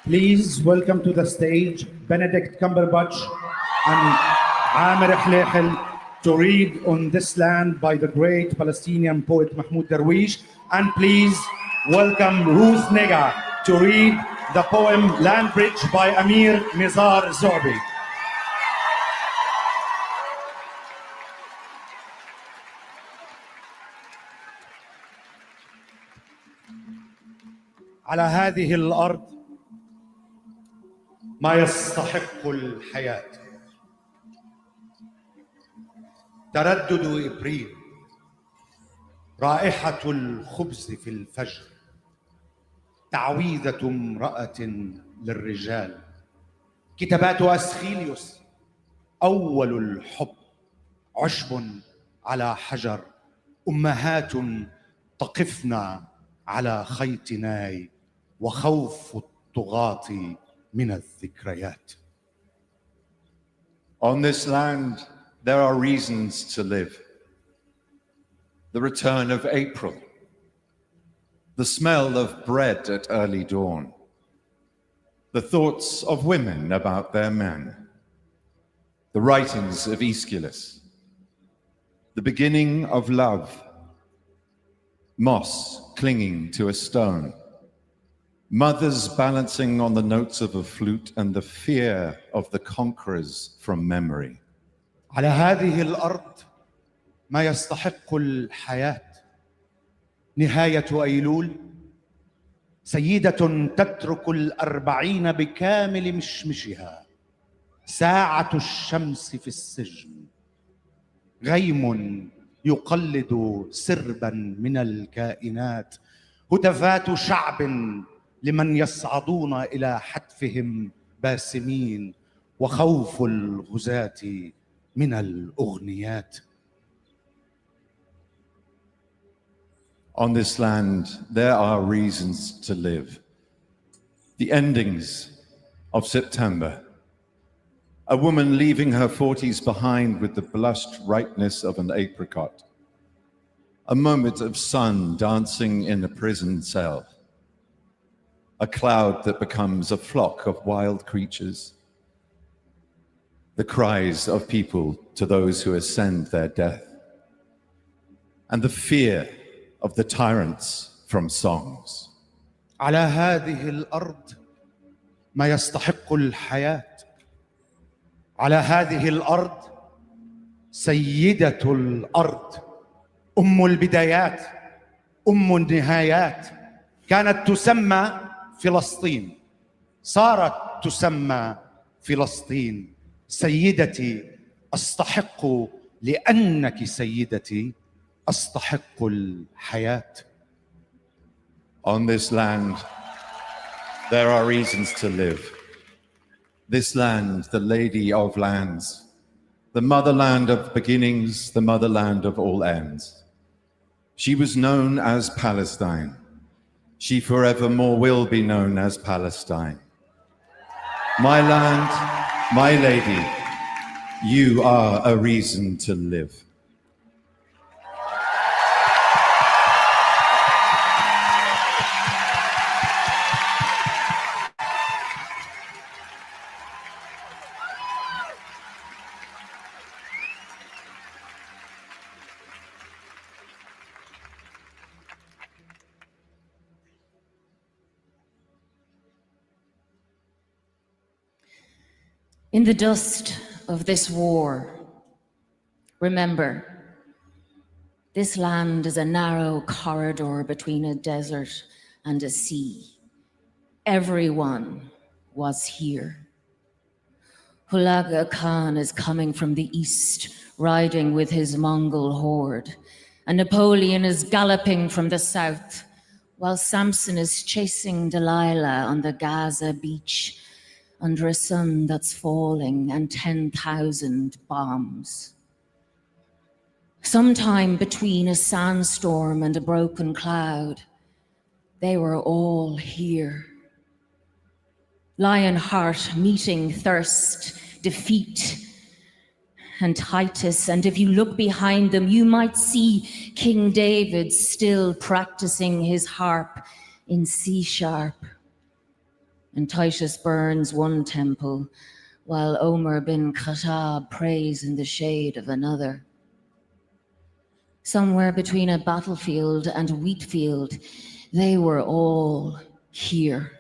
Please welcome to the stage Benedict Cumberbatch and Amir Khlekhl to read On This Land by the great Palestinian poet Mahmoud Darwish. And please welcome Ruth Nega to read the poem Land Bridge by Amir Mizar Zobi. على هذه الأرض ما يستحق الحياة. تردد إبريل، رائحة الخبز في الفجر، تعويذة امرأة للرجال، كتابات أسخيليوس، أول الحب، عشب على حجر، أمهات تقفن على خيط ناي، وخوف الطغاة من الذكريات. On this land, there are reasons to live. The return of April, the smell of bread at early dawn, the thoughts of women about their men, the writings of Aeschylus, the beginning of love, moss clinging to a stone, mothers balancing on the notes of a flute, and the fear of the conquerors from memory. على هذه الأرض ما يستحق الحياة. نهاية أيلول، سيدة تترك 40 بكامل مشمشها، ساعة الشمس في السجن، غيم يقلد سربا من الكائنات، هتافات شعب لمن يصعدون إلى حتفهم باسمين، وخوف الغزاة من الأغنيات. On this land, there are reasons to live. The endings of September. A woman leaving her 40s behind with the blushed ripeness of an apricot. A moment of sun dancing in a prison cell. A cloud that becomes a flock of wild creatures. The cries of people to those who ascend their death. And the fear of the tyrants from songs. على هذه الأرض ما يستحق الحياة. على هذه الأرض سيدة الأرض، أم البدايات، أم النهايات، كانت تسمى فلسطين، صارت تسمى فلسطين. سيدتي أستحق، لأنك سيدتي أستحق الحياة. On this land, there are reasons to live. This land, the Lady of Lands, the motherland of beginnings, the motherland of all ends. She was known as Palestine. She forevermore will be known as Palestine. My land, my lady, you are a reason to live. In the dust of this war, remember, this land is a narrow corridor between a desert and a sea. Everyone was here. Hulagu Khan is coming from the east, riding with his Mongol horde, and Napoleon is galloping from the south, while Samson is chasing Delilah on the Gaza beach, under a sun that's falling and 10,000 bombs. Sometime between a sandstorm and a broken cloud, they were all here. Lionheart meeting thirst, defeat, and Titus, and if you look behind them, you might see King David still practicing his harp in C sharp. And Titus burns one temple, while Omar bin Khattab prays in the shade of another. Somewhere between a battlefield and a wheat field, they were all here.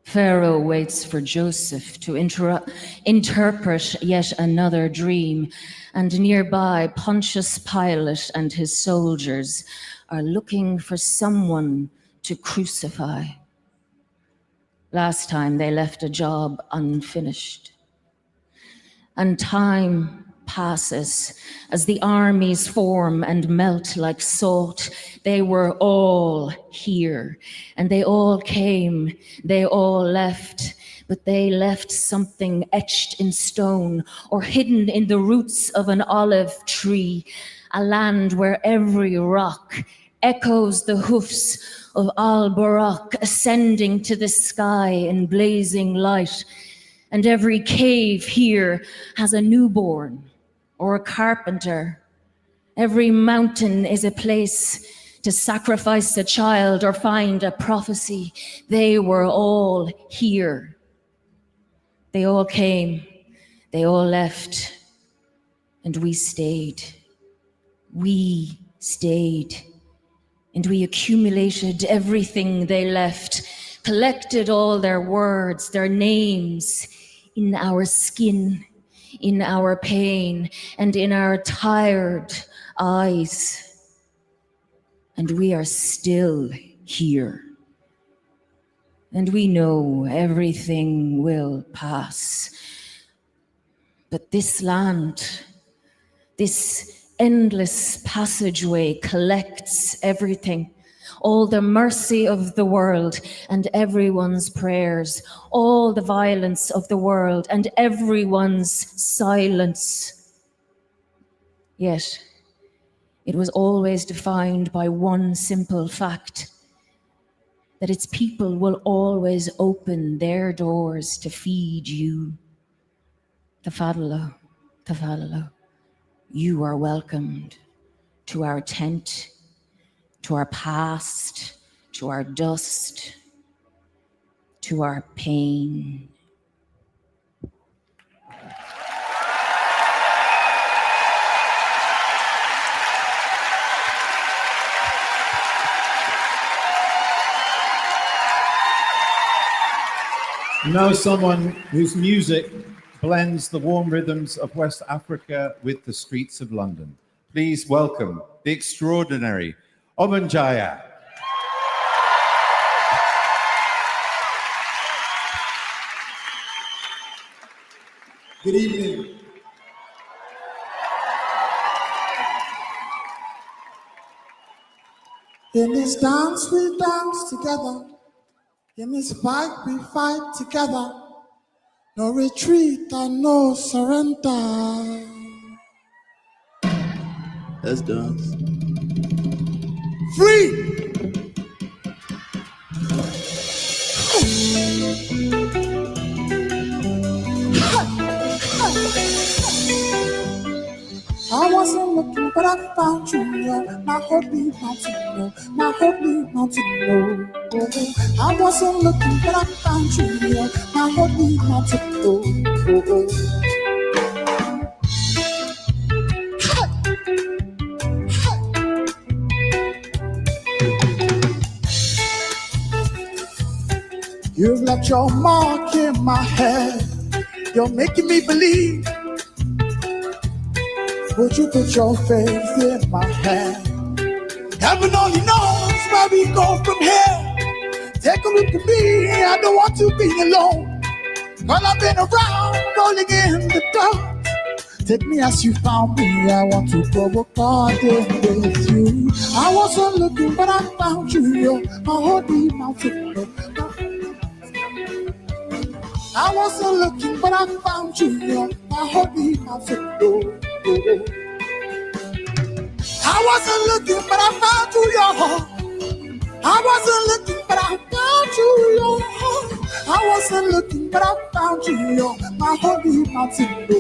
Pharaoh waits for Joseph to interpret yet another dream, and nearby Pontius Pilate and his soldiers are looking for someone to crucify. Last time they left a job unfinished. And time passes as the armies form and melt like salt. They were all here, and they all came, they all left, but they left something etched in stone or hidden in the roots of an olive tree, a land where every rock echoes the hoofs of Al-Barak ascending to the sky in blazing light, and every cave here has a newborn or a carpenter. Every mountain is a place to sacrifice a child or find a prophecy. They were all here. They all came, they all left, and we stayed. We stayed. And we accumulated everything they left, collected all their words, their names, in our skin, in our pain, and in our tired eyes. And we are still here. And we know everything will pass. But this land, this endless passageway collects everything, all the mercy of the world and everyone's prayers, all the violence of the world and everyone's silence. Yet, it was always defined by one simple fact, that its people will always open their doors to feed you. Tafadalo, tafadalo. You are welcomed to our tent, to our past, to our dust, to our pain. Now someone whose music blends the warm rhythms of West Africa with the streets of London. Please welcome the extraordinary Obanjaya. Good evening. In this dance we dance together, In this fight, we fight together. No retreat and no surrender. Let's dance. Free! I wasn't looking, but I found you, yo. My holy mountain, yo. My holy mountain, yo. I wasn't looking, but I found you, yo. My holy mountain, yo. You've left your mark in my head. You're making me believe. Would you put your faith in my hand? Heaven only knows where we go from here. Take a look at me, I don't want to be alone. Well, I've been around, rolling in the dark. Take me as you found me, I want to go a garden with you. I wasn't looking, but I found you, yo. My holy mountain, yo. I wasn't looking, but I found you, yo. My holy mountain, yo. I wasn't looking, but I found you, yo. I wasn't looking, but I found you, yo. I wasn't looking, but I found you, yo. My holy mountain, yo.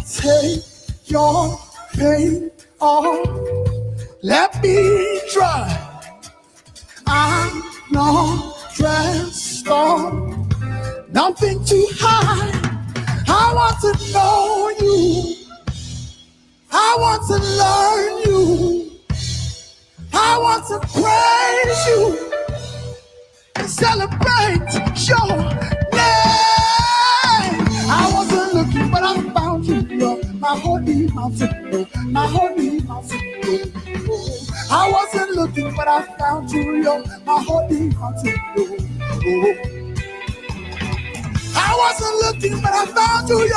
Take your pain off, let me try. I'm not dressed on, nothing to hide. I want to know you. I want to learn you. I want to praise you and celebrate your name. I wasn't looking, but I found you, yo. My holy mountain, yo. My holy mountain, yo. I wasn't looking, but I found you, yo. My holy mountain, yo. I wasn't looking, but I found you, yo.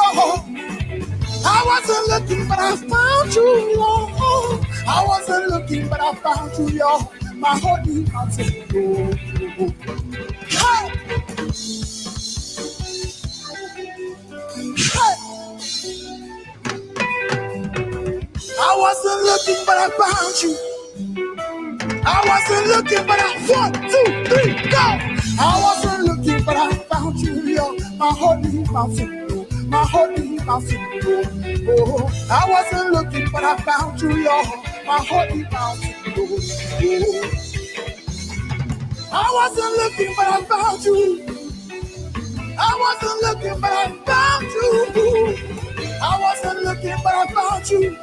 I wasn't looking, but I found you, yo. I wasn't looking, but I found you, yo. My holy mountain, yo. Hey! Hey! I wasn't looking, but I found you. I wasn't looking, but I 1, 2, 3, go. I wasn't looking, but I found you, yo. My holy mountain, yo. My holy mountain, yo. Oh, I wasn't looking, but I found you, yo. My holy mountain, yo. I wasn't looking, but I found you. I wasn't looking, but I found you. I wasn't looking, but I found you.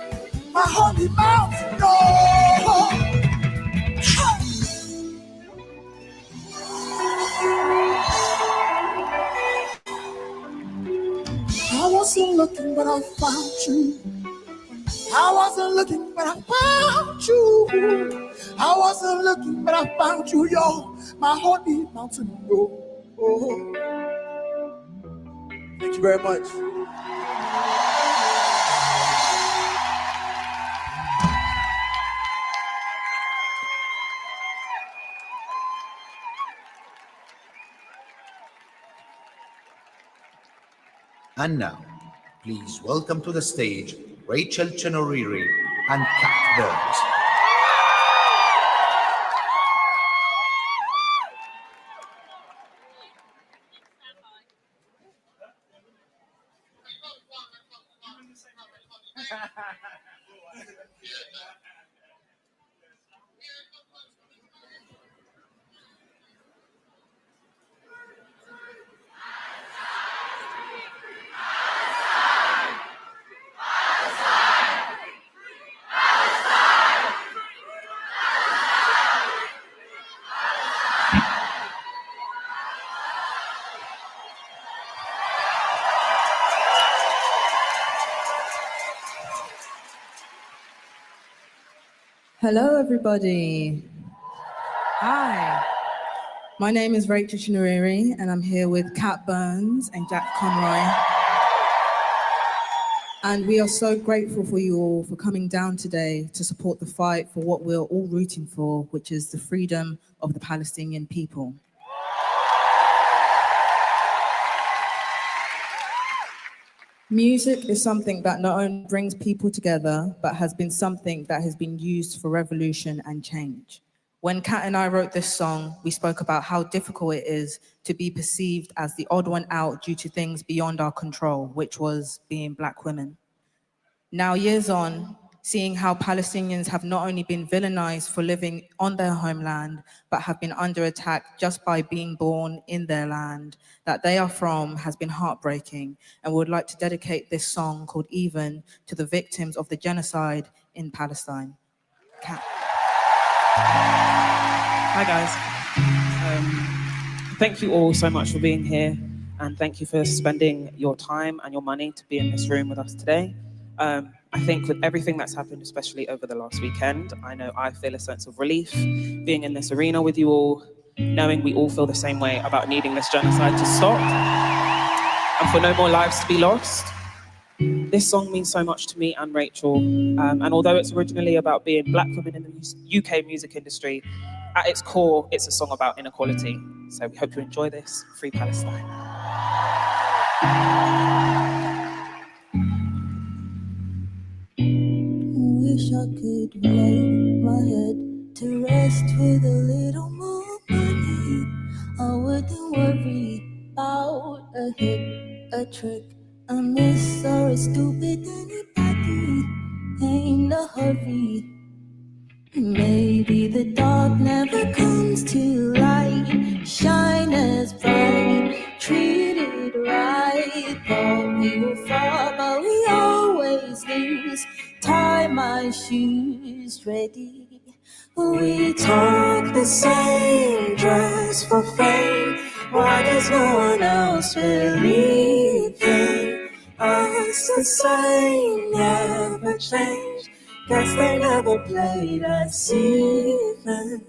My holy mountain, yo. I wasn't looking, but I found you. I wasn't looking, but I found you. I wasn't looking, but I found you, yo. My holy mountain, yo. Oh. Thank you very much. And now, please welcome to the stage Rachel Chenoriri and Kat Burns. Hello, everybody. Hi. My name is Rachel Chenoriri, and I'm here with Kat Burns and Jack Conroy. And we are so grateful for you all for coming down today to support the fight for what we're all rooting for, which is the freedom of the Palestinian people. Music is something that not only brings people together, but has been something that has been used for revolution and change. When Kat and I wrote this song, we spoke about how difficult it is to be perceived as the odd one out due to things beyond our control, which was being Black women. Now, years on, seeing how Palestinians have not only been villainized for living on their homeland, but have been under attack just by being born in their land that they are from has been heartbreaking, and we would like to dedicate this song called Even to the victims of the genocide in Palestine. Kat. Hi guys. Thank you all so much for being here, and thank you for spending your time and your money to be in this room with us today. I think with everything that's happened, especially over the last weekend, I know I feel a sense of relief being in this arena with you all, knowing we all feel the same way about needing this genocide to stop and for no more lives to be lost. This song means so much to me and Rachel, and although it's originally about being Black women in the UK music industry, at its core, it's a song about inequality. So we hope you enjoy this. Free Palestine. Wish I could lay my head to rest with a little more money. I wouldn't worry about a hit, a trick, a miss, or a stupid anybody. Ain't no hurry. Maybe the dark never comes to light. Shine as bright, treat it right. Thought we were far, but we always lose. Tie my shoes ready. We talk the same, dress for fame. Why does no one else believe in us? The same, never change. Guess they never played us even.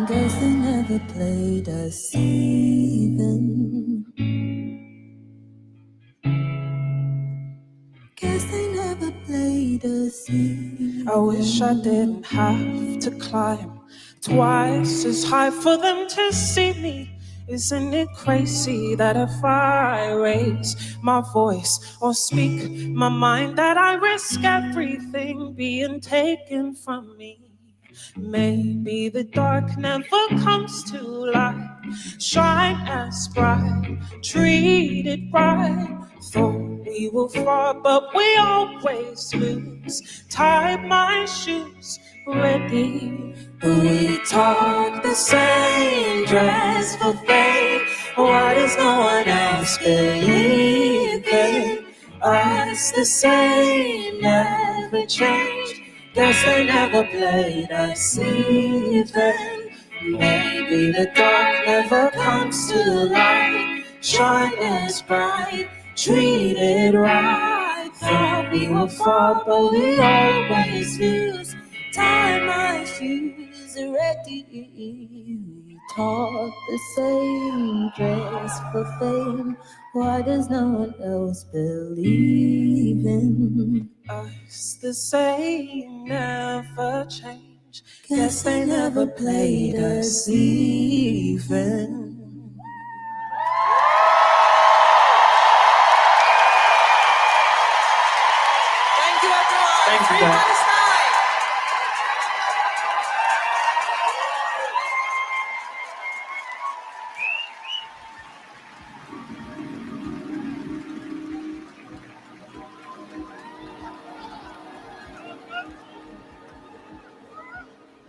Guess they never played us even. Guess they never played us even. I wish I didn't have to climb twice as high for them to see me. Isn't it crazy that if I raise my voice or speak my mind that I risk everything being taken from me? Maybe the dark never comes to light. Shine as bright, treat it right. Thought we will fall, but we always lose. Tie my shoes ready. We talk the same, dress for fame. Why does no one else believe in us? The same, never change. Guess they never played us even. Maybe the dark never comes to light. Shine as bright, treat it right. Thought we would fall, but we always lose. Tie my shoes ready. We talk the same, dress for fame. Why does no one else believe in us? The same, never change. Guess they never played us even. Thank you, everyone. Thank you, Free guys. Palestine.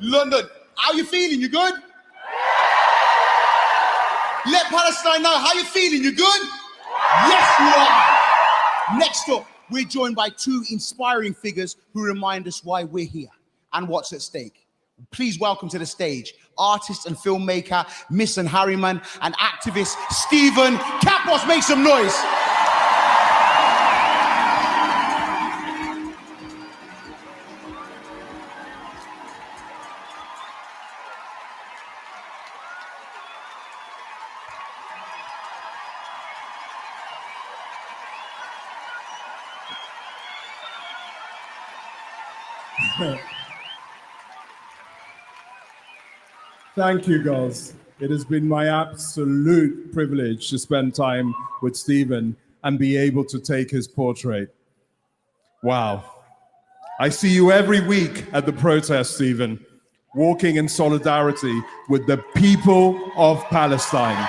London, how you feeling? You good? Let Palestine know how you feeling. You good? Yes, you are. Next up, we're joined by two inspiring figures who remind us why we're here and what's at stake. Please welcome to the stage artist and filmmaker Misan Harriman and activist Stephen Kapos. Make some noise. Thank you, girls. It has been my absolute privilege to spend time with Stephen and be able to take his portrait. Wow. I see you every week at the protest, Stephen, walking in solidarity with the people of Palestine.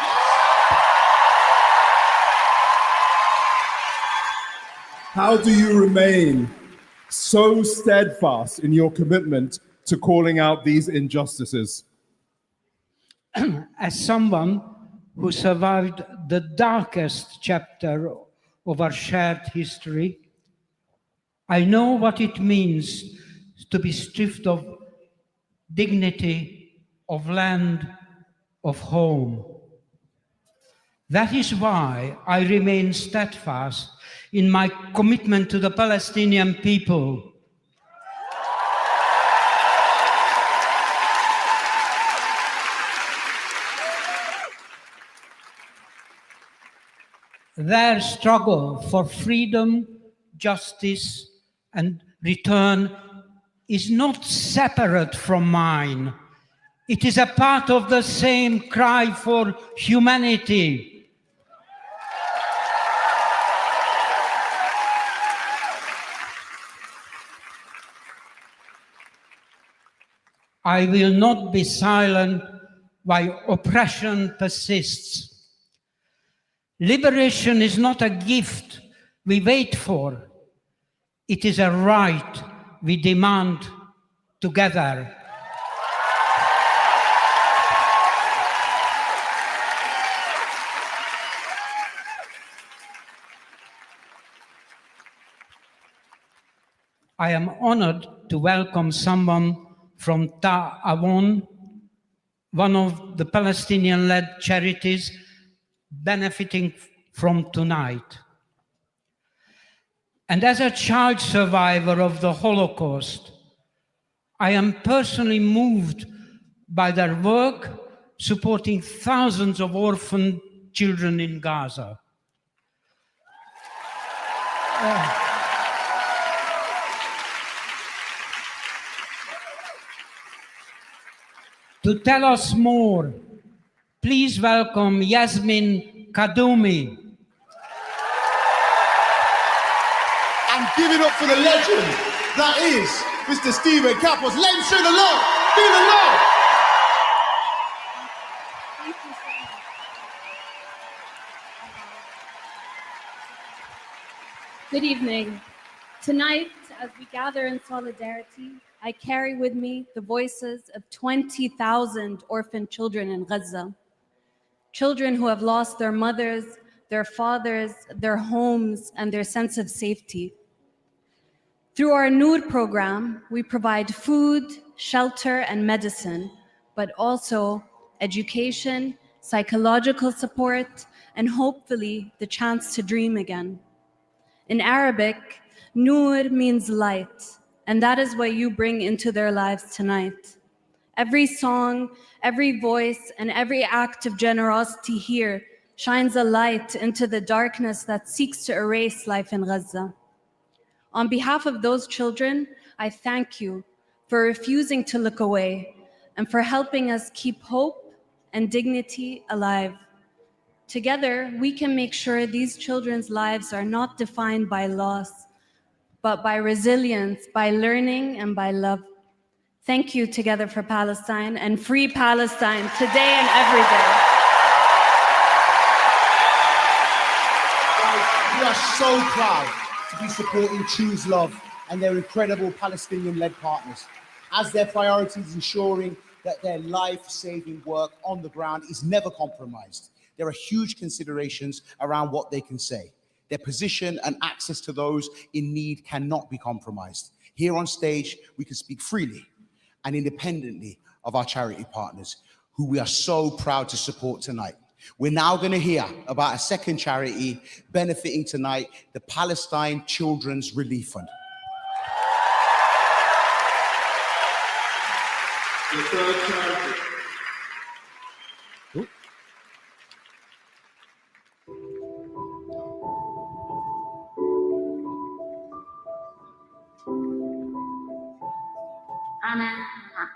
How do you remain so steadfast in your commitment to calling out these injustices? As someone who survived the darkest chapter of our shared history, I know what it means to be stripped of dignity, of land, of home. That is why I remain steadfast in my commitment to the Palestinian people. Their struggle for freedom, justice, and return is not separate from mine. It is a part of the same cry for humanity. I will not be silent while oppression persists. Liberation is not a gift we wait for. It is a right we demand together. I am honored to welcome someone from Ta'awun, one of the Palestinian-led charities benefiting from tonight. And as a child survivor of the Holocaust, I am personally moved by their work supporting thousands of orphaned children in Gaza. To tell us more, please welcome Yasmin Kaddoumi. And give it up for the legend that is Mr. Stephen Kappos. Let him show the love. Be the love. Good evening. Tonight, as we gather in solidarity, I carry with me the voices of 20,000 orphan children in Gaza. Children who have lost their mothers, their fathers, their homes, and their sense of safety. Through our Noor program, we provide food, shelter, and medicine, but also education, psychological support, and hopefully the chance to dream again. In Arabic, Noor means light, and that is what you bring into their lives tonight. Every song, every voice, and every act of generosity here shines a light into the darkness that seeks to erase life in Gaza. On behalf of those children, I thank you for refusing to look away and for helping us keep hope and dignity alive. Together, we can make sure these children's lives are not defined by loss, but by resilience, by learning, and by love. Thank you, Together for Palestine, and free Palestine today and every day. We are so proud to be supporting Choose Love and their incredible Palestinian-led partners, as their priority is ensuring that their life-saving work on the ground is never compromised. There are huge considerations around what they can say. Their position and access to those in need cannot be compromised. Here on stage, we can speak freely and independently of our charity partners, who we are so proud to support tonight. We're now going to hear about a second charity benefiting tonight, the Palestine Children's Relief Fund. The third charity.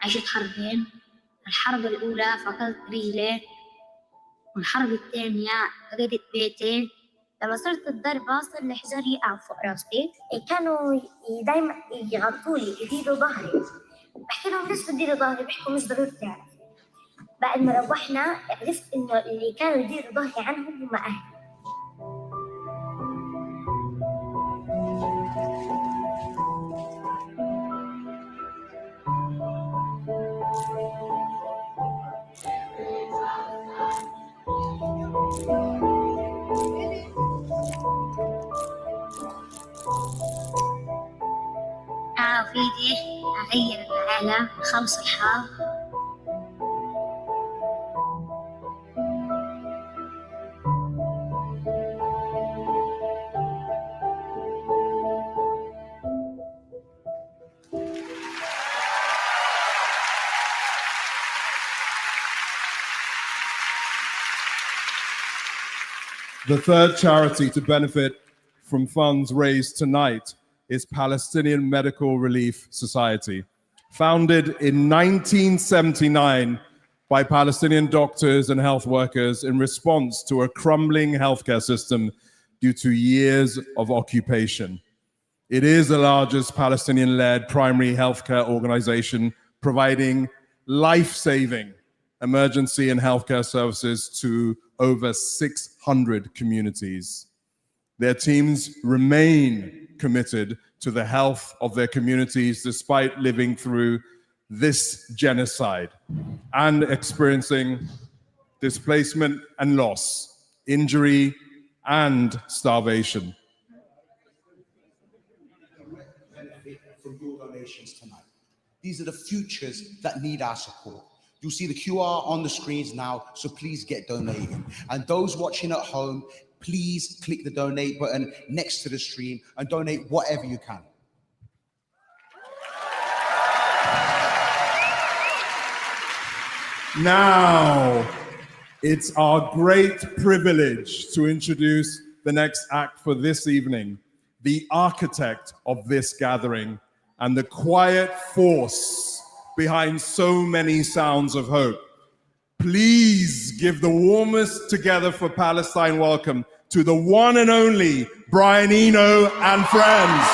عشت حربين. الحرب الأولى فقدت رجلي، والحرب الثانية فقدت بيتي. لما صرت الضربة صار الحجر يقع فوق راسي. كانوا دايما يغطوا لي ايدي وظهري. بحكي لهم ليش بتديروا ظهري؟ بيحكوا مش ضروري تعرفي. بعد ما روحنا عرفت انه اللي كانوا يديروا ظهري عنهم هم اهلي. فيدي أغير العالم 5 أصحاب. The third charity to benefit from funds raised tonight is Palestinian Medical Relief Society. Founded in 1979 by Palestinian doctors and health workers in response to a crumbling healthcare system due to years of occupation. It is the largest Palestinian-led primary healthcare organization providing life-saving emergency and healthcare services to over 600 communities. Their teams remain committed to the health of their communities despite living through this genocide and experiencing displacement and loss, injury and starvation. Benefit from your donations tonight. These are the futures that need our support. You'll see the QR on the screens now, so please get donating. And those watching at home, please click the donate button next to the stream and donate whatever you can. Now, it's our great privilege to introduce the next act for this evening, the architect of this gathering and the quiet force behind so many sounds of hope. Please give the warmest Together for Palestine welcome to the one and only Brian Eno and friends.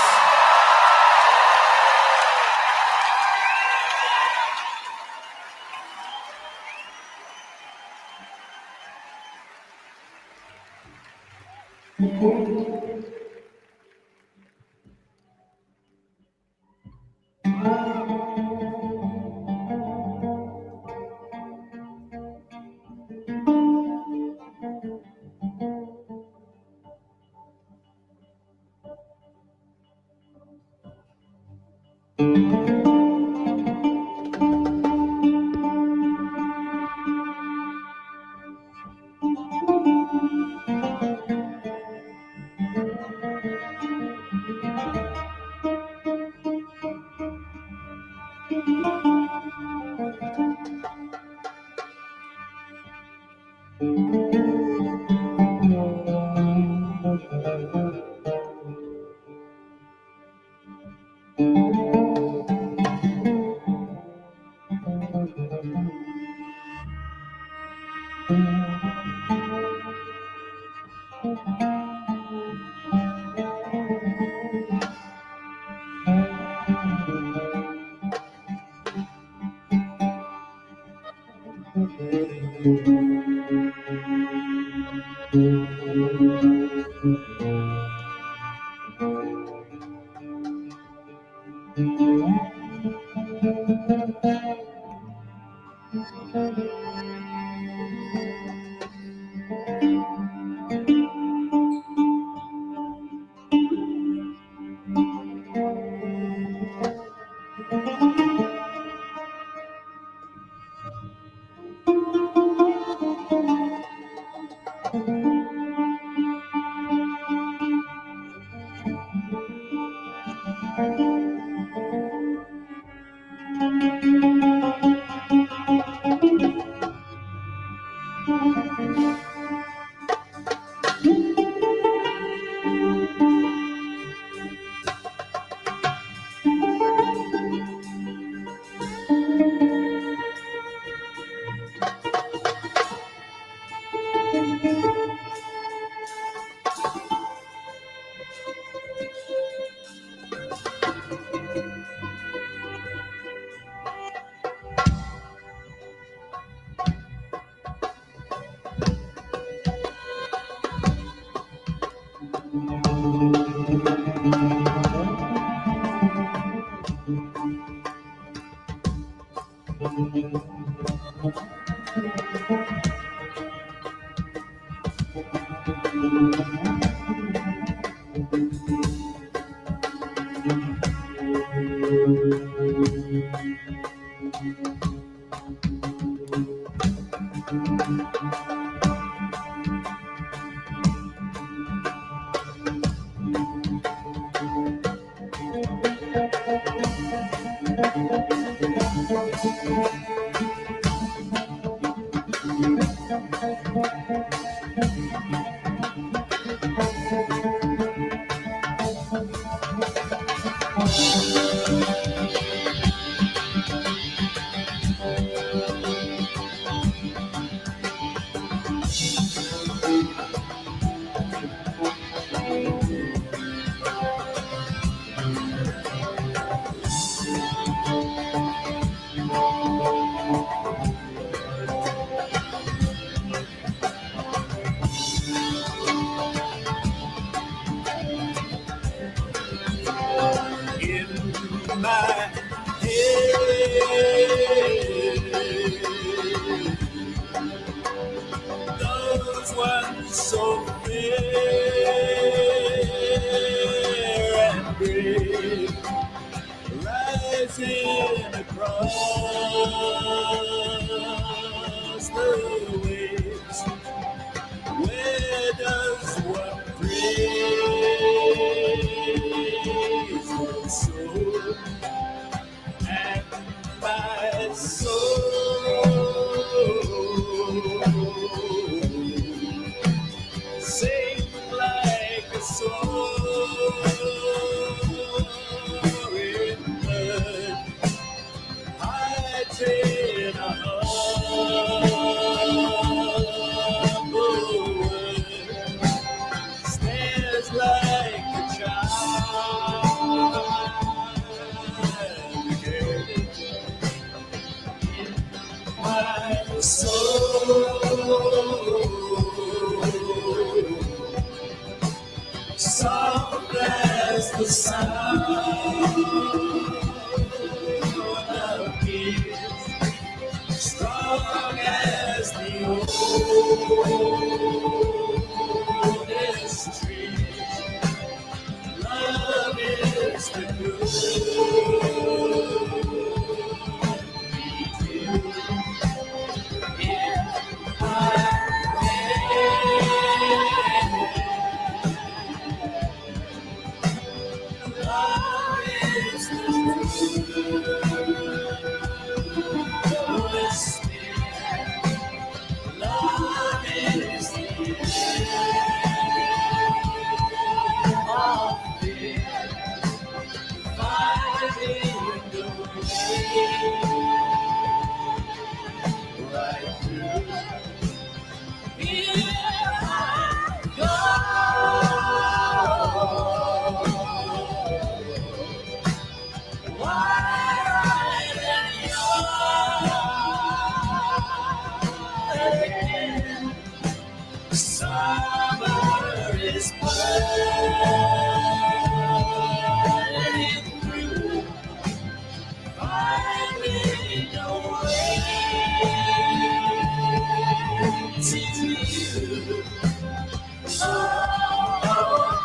In my head, those ones so fair and brave, rising across the waves. Where does one praise the soul and my soul sing like a soaring bird, hiding a humble word, stares like a child in my soul. Soft as the sound of kids, strong as the oldest trees. Love is the good we do in my love is the truest love is the of fear, finding the way right through. Here I go. Wide and young, summer is burning through, finding a way to you. Oh, oh,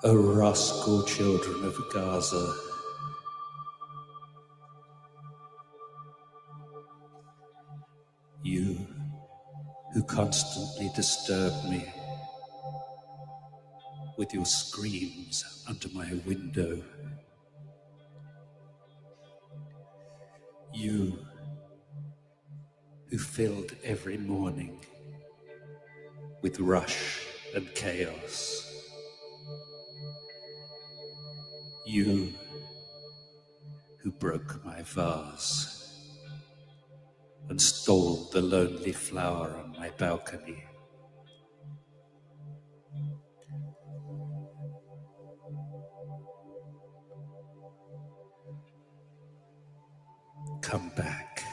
O rascal children of Gaza, you who constantly disturb me with your screams under my window, you who filled every morning with rush and chaos, you who broke my vase and stole the lonely flower on my balcony. Come back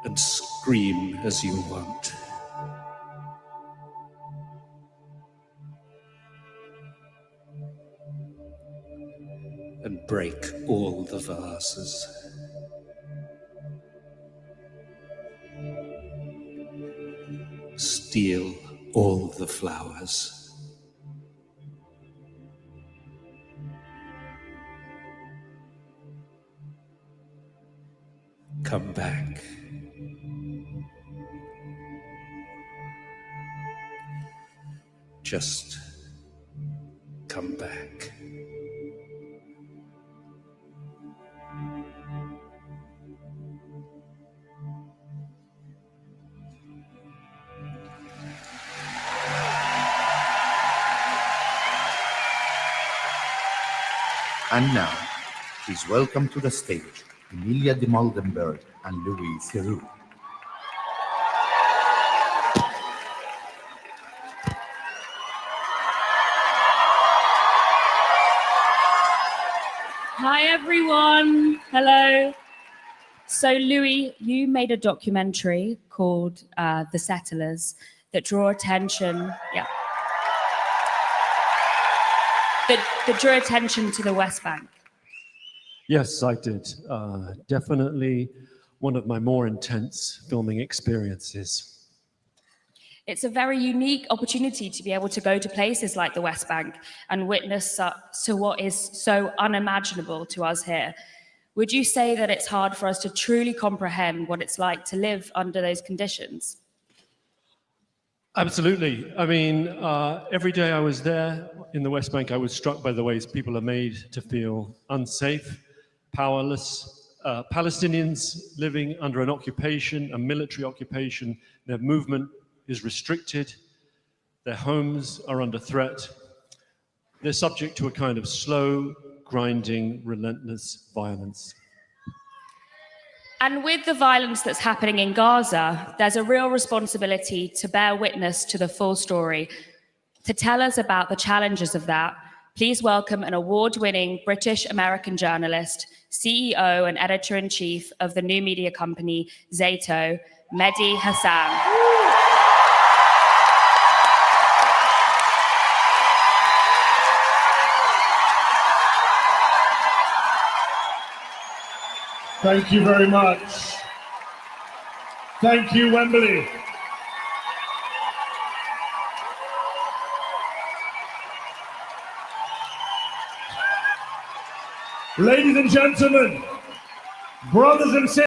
and scream as you want. And break all the vases. Steal all the flowers. Come back. Just come back. And now, please welcome to the stage Emilia de Moldenberg and Louis Theroux. Hi, everyone. Hello. So, Louis, you made a documentary called The Settlers that drew attention, that drew attention to the West Bank. Yes, I did. Definitely one of my more intense filming experiences. It's a very unique opportunity to be able to go to places like the West Bank and witness to what is so unimaginable to us here. Would you say that it's hard for us to truly comprehend what it's like to live under those conditions? Absolutely. I mean, every day I was there in the West Bank, I was struck by the ways people are made to feel unsafe, powerless. Palestinians living under an occupation, a military occupation, their movement is restricted, their homes are under threat. They're subject to a kind of slow, grinding, relentless violence. And with the violence that's happening in Gaza, there's a real responsibility to bear witness to the full story. To tell us about the challenges of that, please welcome an award-winning British-American journalist, CEO and editor-in-chief of the new media company Zato, Mehdi Hasan. Thank you very much. Thank you, Wembley. Ladies and gentlemen, brothers and sisters,